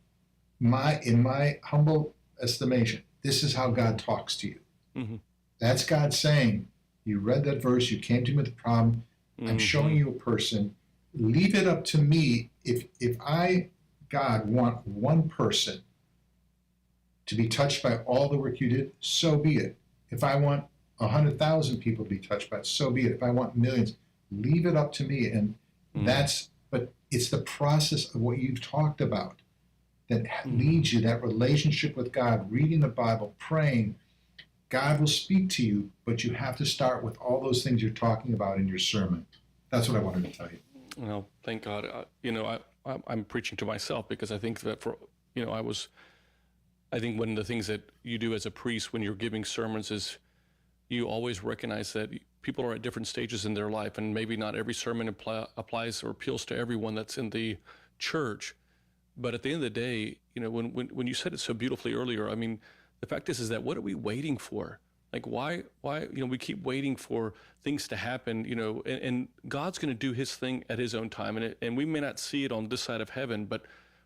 [SPEAKER 4] in my humble estimation, this is how God talks to you. That's God saying, you read that verse, you came to me with a problem, I'm showing you a person. Leave it up to me. If I, God, want one person to be touched by all the work you did, so be it. If I want 100,000 people to be touched by it, so be it. If I want millions, leave it up to me. And but it's the process of what you've talked about that leads you, that relationship with God, reading the Bible, praying. God will speak to you, but you have to start with all those things you're talking about in your sermon. That's what I wanted to tell you.
[SPEAKER 3] Well, thank God. I'm preaching to myself, because I think that I think one of the things that you do as a priest when you're giving sermons is you always recognize that people are at different stages in their life, and maybe not every sermon applies or appeals to everyone that's in the church. But at the end of the day, when you said it so beautifully earlier, I mean, the fact is that what are we waiting for? Like, why, we keep waiting for things to happen, and God's going to do his thing at his own time. And we may not see it on this side of heaven, but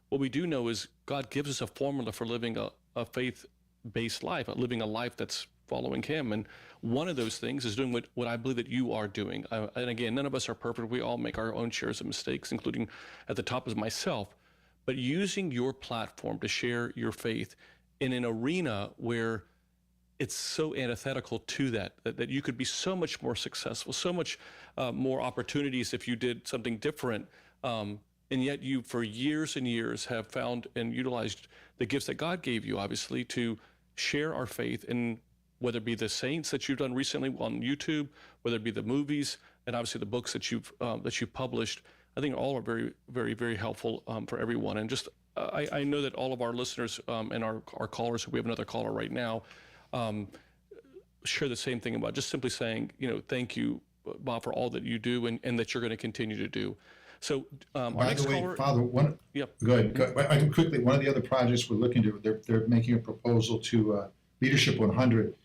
[SPEAKER 3] what we do know is God gives us a formula for living a faith-based life, living a life that's following him. And one of those things is doing what I believe that you are doing. And again, none of us are perfect. We all make our own shares of mistakes, including at the top is myself. But using your platform to share your faith in an arena where it's so antithetical to that you could be so much more successful, so much more opportunities if you did something different. And yet you, for years and years, have found and utilized the gifts that God gave you, obviously, to share our faith, in whether it be the saints that you've done recently on YouTube, whether it be the movies, and obviously the books that you've published. I think all are very, very, very helpful for everyone. And just I know that all of our listeners and our callers, we have another caller right now, share the same thing about just simply saying, thank you, Bob, for all that you do and that you're going to continue to do. So, our
[SPEAKER 4] by
[SPEAKER 3] next
[SPEAKER 4] the way,
[SPEAKER 3] caller,
[SPEAKER 4] Father, go ahead. I can quickly. One of the other projects we're looking to, they're making a proposal to Leadership 100,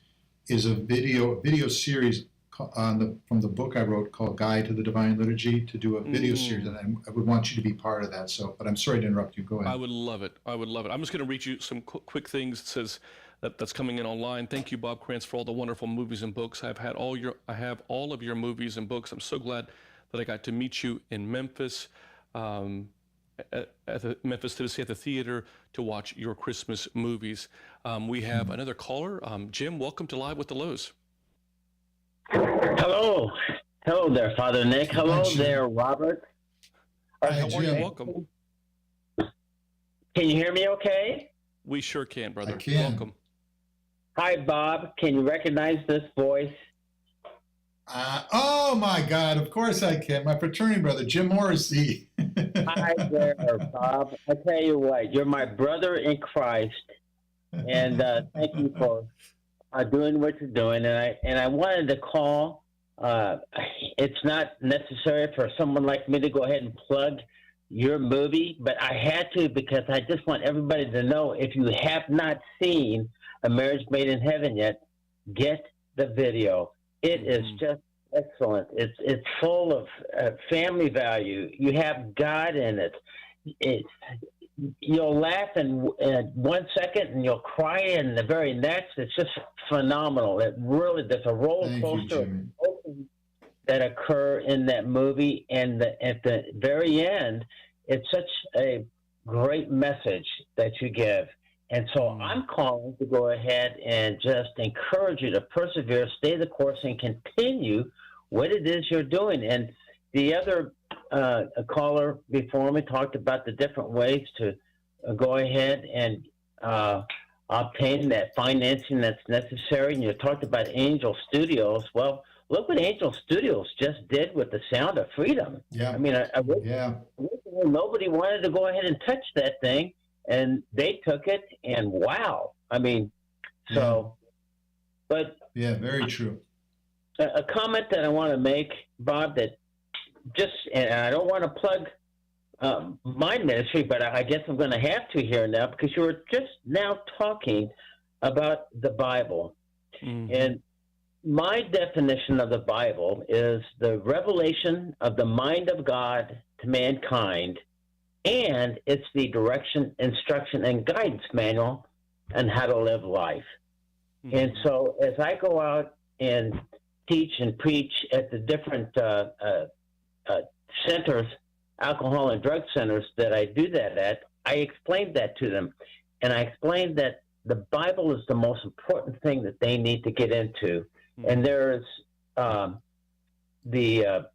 [SPEAKER 4] is a video series from the book I wrote called Guide to the Divine Liturgy, to do a video series, and I would want you to be part of that. So, but I'm sorry to interrupt you. Go ahead.
[SPEAKER 3] I would love it. I'm just going to read you some quick things. It says that's coming in online. Thank you, Bob Krantz, for all the wonderful movies and books. I have all of your movies and books. I'm so glad that I got to meet you in Memphis, at the Memphis, Tennessee, at the theater to watch your Christmas movies. We have another caller. Jim, welcome to Live with the Louhs.
[SPEAKER 7] Hello there, Father Nick. Hello there, Robert.
[SPEAKER 3] How are you? Welcome.
[SPEAKER 7] Can you hear me okay?
[SPEAKER 3] We sure can, brother.
[SPEAKER 4] I can.
[SPEAKER 3] Welcome.
[SPEAKER 7] Hi, Bob. Can you recognize this voice?
[SPEAKER 4] Oh my God! Of course I can. My fraternity brother, Jim Morrissey.
[SPEAKER 7] Hi there, Bob. I tell you what, you're my brother in Christ, and thank you for doing what you're doing. And I wanted to call. It's not necessary for someone like me to go ahead and plug your movie, but I had to, because I just want everybody to know, if you have not seen A Marriage Made in Heaven yet, get the video. It is just excellent. It's full of family value. You have God in it. you'll laugh in 1 second and you'll cry in the very next. It's just phenomenal. It really, there's a roller coaster of emotions that occur in that movie, and at the very end, it's such a great message that you give. And so I'm calling to go ahead and just encourage you to persevere, stay the course, and continue what it is you're doing. And the other caller before me talked about the different ways to go ahead and obtain that financing that's necessary. And you talked about Angel Studios. Well, look what Angel Studios just did with the Sound of Freedom.
[SPEAKER 4] Yeah.
[SPEAKER 7] I mean, nobody wanted to go ahead and touch that thing, and they took it, and wow. I mean, so, but.
[SPEAKER 4] Yeah, very true.
[SPEAKER 7] A comment that I want to make, Bob, that just, and I don't want to plug my ministry, but I guess I'm going to have to here now, because you were just now talking about the Bible. Mm-hmm. And my definition of the Bible is the revelation of the mind of God to mankind, and it's the direction, instruction, and guidance manual on how to live life. Mm-hmm. And so as I go out and teach and preach at the different centers, alcohol and drug centers that I do that at, I explained that to them. And I explained that the Bible is the most important thing that they need to get into. Mm-hmm. And there's the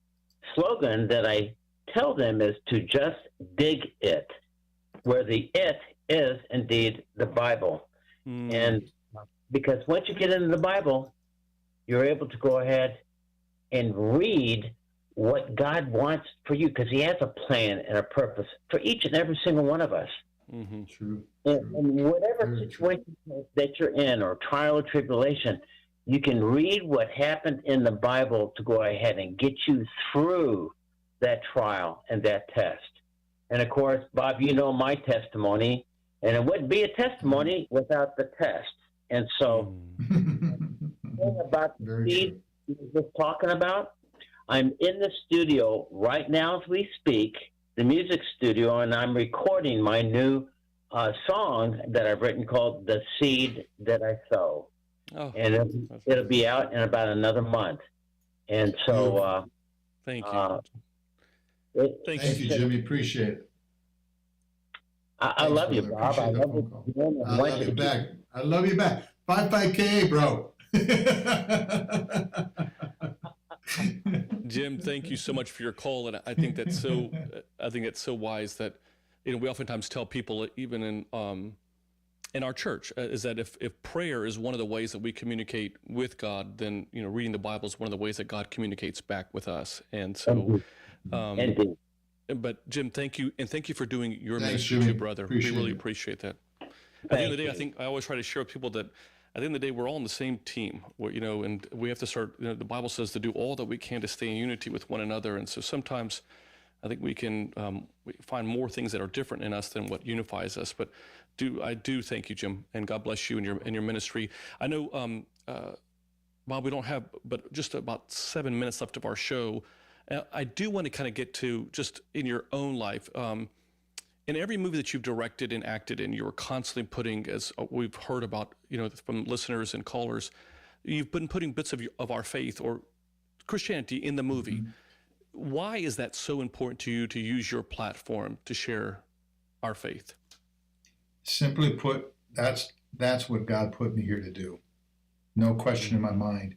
[SPEAKER 7] slogan that I tell them is to just dig it, where the it is indeed the Bible. Mm-hmm. And because once you get into the Bible, you're able to go ahead and read what God wants for you, because he has a plan and a purpose for each and every single one of us.
[SPEAKER 4] Mm-hmm. True.
[SPEAKER 7] And whatever situation that you're in, or trial or tribulation, you can read what happened in the Bible to go ahead and get you through that trial and that test. And of course, Bob, you know my testimony, and it wouldn't be a testimony without the test. And so, about the seed you were just talking about, I'm in the studio right now as we speak, the music studio, and I'm recording my new song that I've written called "The Seed That I Sow," and it'll be out in about another month. And so,
[SPEAKER 3] thank you.
[SPEAKER 4] Thank you, Jimmy. Appreciate it.
[SPEAKER 7] I love you, Bob. I love you.
[SPEAKER 4] I love you back. I love you back. 5K, bro.
[SPEAKER 3] Jim, thank you so much for your call, and I think that's so. I think it's so wise that, you know, we oftentimes tell people, even in our church, is that if prayer is one of the ways that we communicate with God, then, you know, reading the Bible is one of the ways that God communicates back with us. And so, but Jim, thank you, and thank you for doing your ministry too, brother. We really appreciate that. At the end of the day, I think I always try to share with people that at the end of the day, we're all on the same team, you know, and we have to start, you know, the Bible says to do all that we can to stay in unity with one another. And so sometimes I think we can we find more things that are different in us than what unifies us. But I do thank you, Jim, and God bless you and your ministry. I know, Bob, we don't have but just about 7 minutes left of our show. I do want to kind of get to just in your own life. In every movie that you've directed and acted in, you were constantly putting, as we've heard about, you know, from listeners and callers, you've been putting bits of our faith or Christianity in the movie. Mm-hmm. Why is that so important to you to use your platform to share our faith? Simply put, that's what God put me here to do. No question in my mind.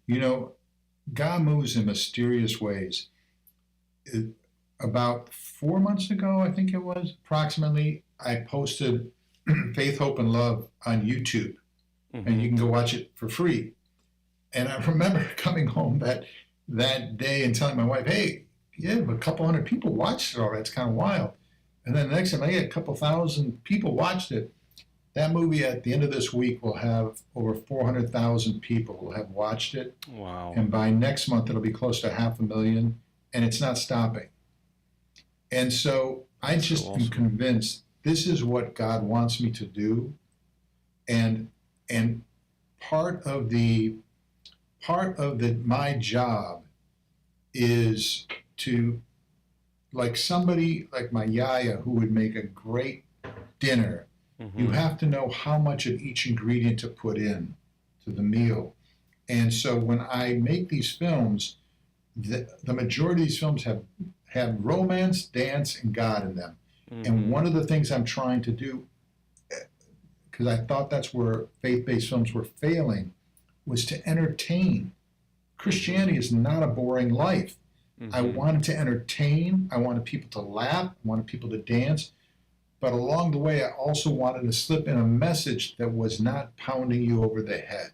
[SPEAKER 3] You know, God moves in mysterious ways. About 4 months ago, I think it was, approximately, I posted Faith, Hope, and Love on YouTube, and you can go watch it for free. And I remember coming home that day and telling my wife, hey, yeah, a couple hundred people watched it already. It's kind of wild. And then the next time, a couple thousand people watched it. That movie at the end of this week will have over 400,000 people will have watched it. Wow. And by next month, it'll be close to 500,000, and it's not stopping. And so I just am convinced this is what God wants me to do. And part of my job is to, like somebody like my Yaya, who would make a great
[SPEAKER 4] dinner. You have to know how much of each ingredient to put in to the meal. And so when I make these films, the majority of these films have romance, dance, and God in them. And one of the things I'm trying to do, because I thought that's where faith-based films were failing, was to entertain. Christianity is not a boring life. I wanted to entertain. I wanted people to laugh. I wanted people to dance. But along the way, I also wanted to slip in a message that was not pounding you over the head.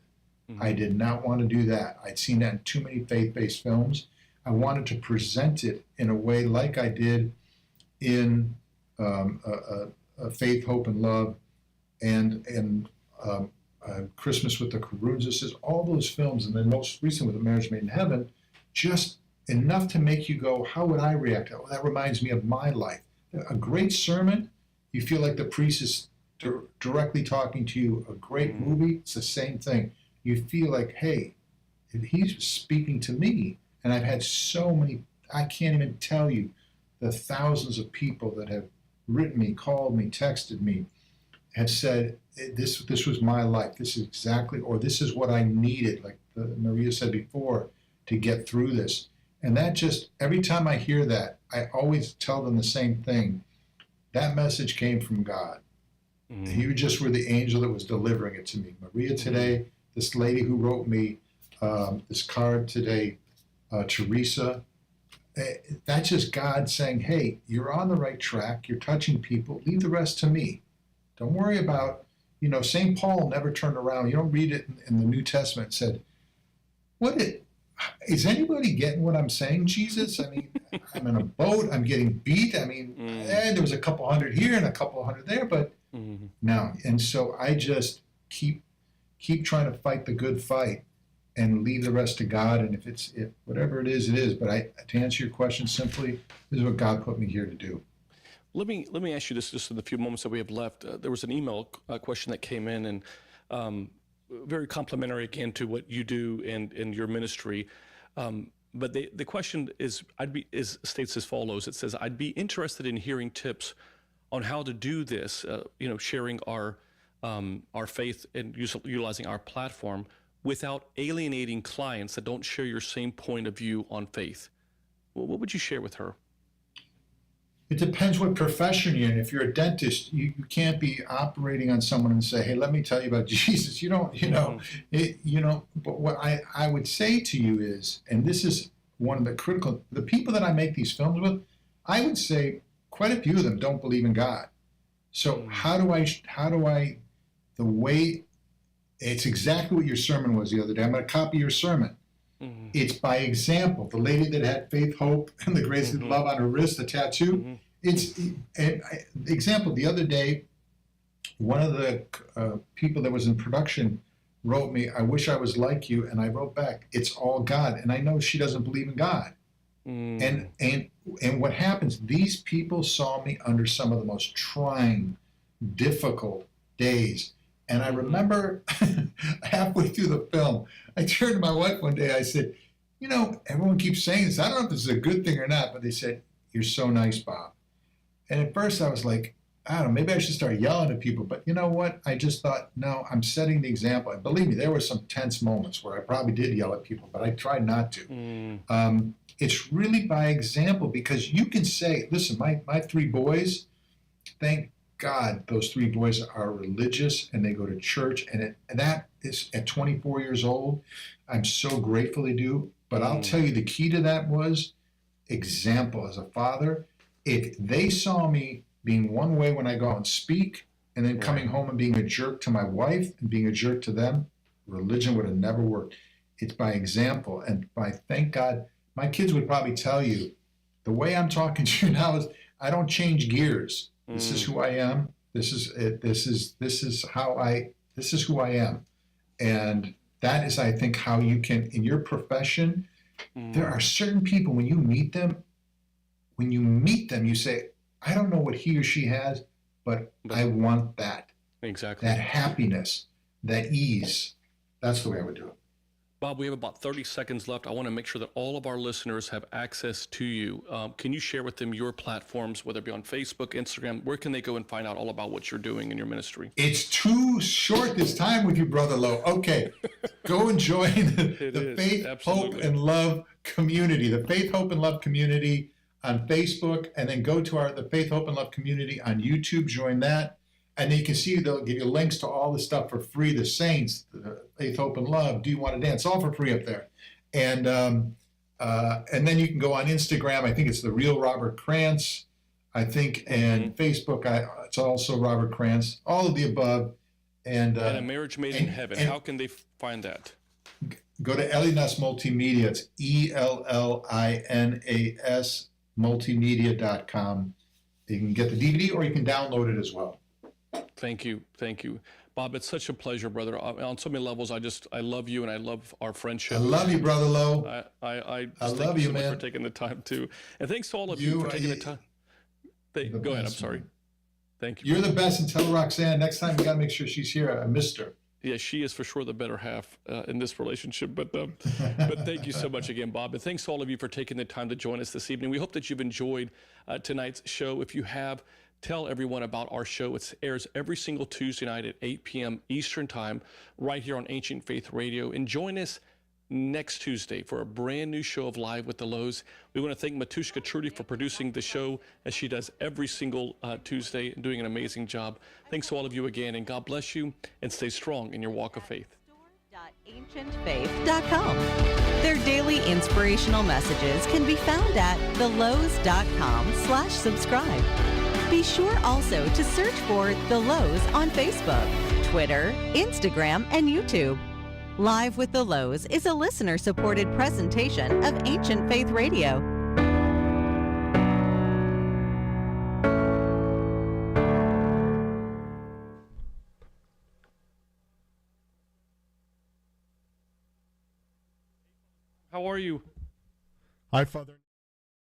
[SPEAKER 4] I did not want to do that. I'd seen that in too many faith-based films. I wanted to present it in a way like I did in Faith, Hope, and Love, and Christmas with the Carunses, all those films, and then most recent with A Marriage Made in Heaven, just enough to make you go, how would I react? Oh, that reminds me of my life. A great sermon, you feel like the priest is directly talking to you. A great movie, it's the same thing. You feel like, hey, he's speaking to me. And I've had so many, I can't even tell you the thousands of people that have written me, called me, texted me, have said, this was my life. This is exactly, or this is what I needed, like Maria said before, to get through this. And that just, every time I hear that, I always tell them the same thing. That message came from God. You just were the angel that was delivering it to me. Maria today, this lady who wrote me this card today, Teresa, that's just God saying, hey, you're on the right track. You're touching people. Leave the rest to me. Don't worry about, St. Paul never turned around. You don't read it in the New Testament and said, is anybody getting what I'm saying, Jesus? I mean, I'm in a boat. I'm getting beat. I mean, there was a couple hundred here and a couple hundred there, but no. And so I just keep trying to fight the good fight and leave the rest to God. And if whatever it is, it is. But to answer your question simply, this is what God put me here to do.
[SPEAKER 3] Let me ask you this just in the few moments that we have left. There was an email question that came in, and very complimentary again to what you do and your ministry. But the question states as follows. It says, I'd be interested in hearing tips on how to do this, sharing our faith and utilizing our platform without alienating clients that don't share your same point of view on faith. Well, what would you share with her?
[SPEAKER 4] It depends what profession you're in. If you're a dentist, you can't be operating on someone and say, hey, let me tell you about Jesus. You don't, but what I would say to you is, and this is one of the people that I make these films with, I would say quite a few of them don't believe in God. So how do I, the way, it's exactly what your sermon was the other day. I'm going to copy your sermon. It's by example. The lady that had faith, hope, and the grace of love on her wrist, the tattoo. It's an example. The other day, one of the people that was in production wrote me, I wish I was like you. And I wrote back, it's all God. And I know she doesn't believe in God. And what happens, these people saw me under some of the most trying, difficult days. And I remember halfway through the film, I turned to my wife one day, I said, everyone keeps saying this. I don't know if this is a good thing or not, but they said, you're so nice, Bob. And at first I was like, I don't know, maybe I should start yelling at people. But you know what? I just thought, no, I'm setting the example. And believe me, there were some tense moments where I probably did yell at people, but I tried not to. It's really by example, because you can say, listen, my three boys, thank God, those three boys are religious and they go to church, and that is at 24 years old. I'm so grateful they do. But I'll tell you, the key to that was example. As a father, if they saw me being one way when I go out and speak, and then coming home and being a jerk to my wife and being a jerk to them, religion would have never worked. It's by example, and by, thank God, my kids would probably tell you, the way I'm talking to you now is I don't change gears. This is who I am. This is it. This is who I am. And that is, I think, how you can, in your profession, there are certain people, when you meet them, you say, I don't know what he or she has, but I want that.
[SPEAKER 3] Exactly.
[SPEAKER 4] That happiness, that ease. That's the way I would do it.
[SPEAKER 3] Bob, we have about 30 seconds left. I want to make sure that all of our listeners have access to you. Can you share with them your platforms, whether it be on Facebook, Instagram? Where can they go and find out all about what you're doing in your ministry?
[SPEAKER 4] It's too short this time with you, Brother Louh. Okay, go and join the Faith,
[SPEAKER 3] Absolutely.
[SPEAKER 4] Hope, and Love community, the Faith, Hope, and Love community on Facebook, and then go to the Faith, Hope, and Love community on YouTube, join that. And then you can see they'll give you links to all the stuff for free, the saints, the Faith, Hope, and Love, Do You Want to Dance, all for free up there. And then you can go on Instagram. I think it's The Real Robert Krantz, I think, and Facebook, it's also Robert Krantz, all of the above. And
[SPEAKER 3] A Marriage Made in Heaven. How can they find that?
[SPEAKER 4] Go to Elinas Multimedia. It's ELLINAS multimedia.com. You can get the DVD or you can download it as well.
[SPEAKER 3] Thank you. Bob, it's such a pleasure, brother. On so many levels, I love you and I love our friendship.
[SPEAKER 4] I love you, Brother Louh.
[SPEAKER 3] I
[SPEAKER 4] love
[SPEAKER 3] thank you
[SPEAKER 4] you,
[SPEAKER 3] so much
[SPEAKER 4] man.
[SPEAKER 3] for taking the time too. And thanks to all of you for taking the time. Go ahead, I'm sorry.
[SPEAKER 4] Man.
[SPEAKER 3] Thank you.
[SPEAKER 4] You're the best, and tell Roxanne next time you got to make sure she's here. I missed her.
[SPEAKER 3] Yeah, she is for sure the better half in this relationship. But thank you so much again, Bob. And thanks to all of you for taking the time to join us this evening. We hope that you've enjoyed tonight's show. If you have, tell everyone about our show. It airs every single Tuesday night at 8 p.m. Eastern Time right here on Ancient Faith Radio. And join us next Tuesday for a brand new show of Live with the Louhs. We want to thank Matushka Trudy for producing the show as she does every single Tuesday and doing an amazing job. Thanks to all of you again, and God bless you, and stay strong in your walk of faith.
[SPEAKER 2] Ancientfaith.com. Their daily inspirational messages can be found at thelouhs.com/subscribe. Be sure also to search for The Louhs on Facebook, Twitter, Instagram, and YouTube. Live with the Louhs is a listener-supported presentation of Ancient Faith Radio.
[SPEAKER 3] How are you?
[SPEAKER 8] Hi, Father.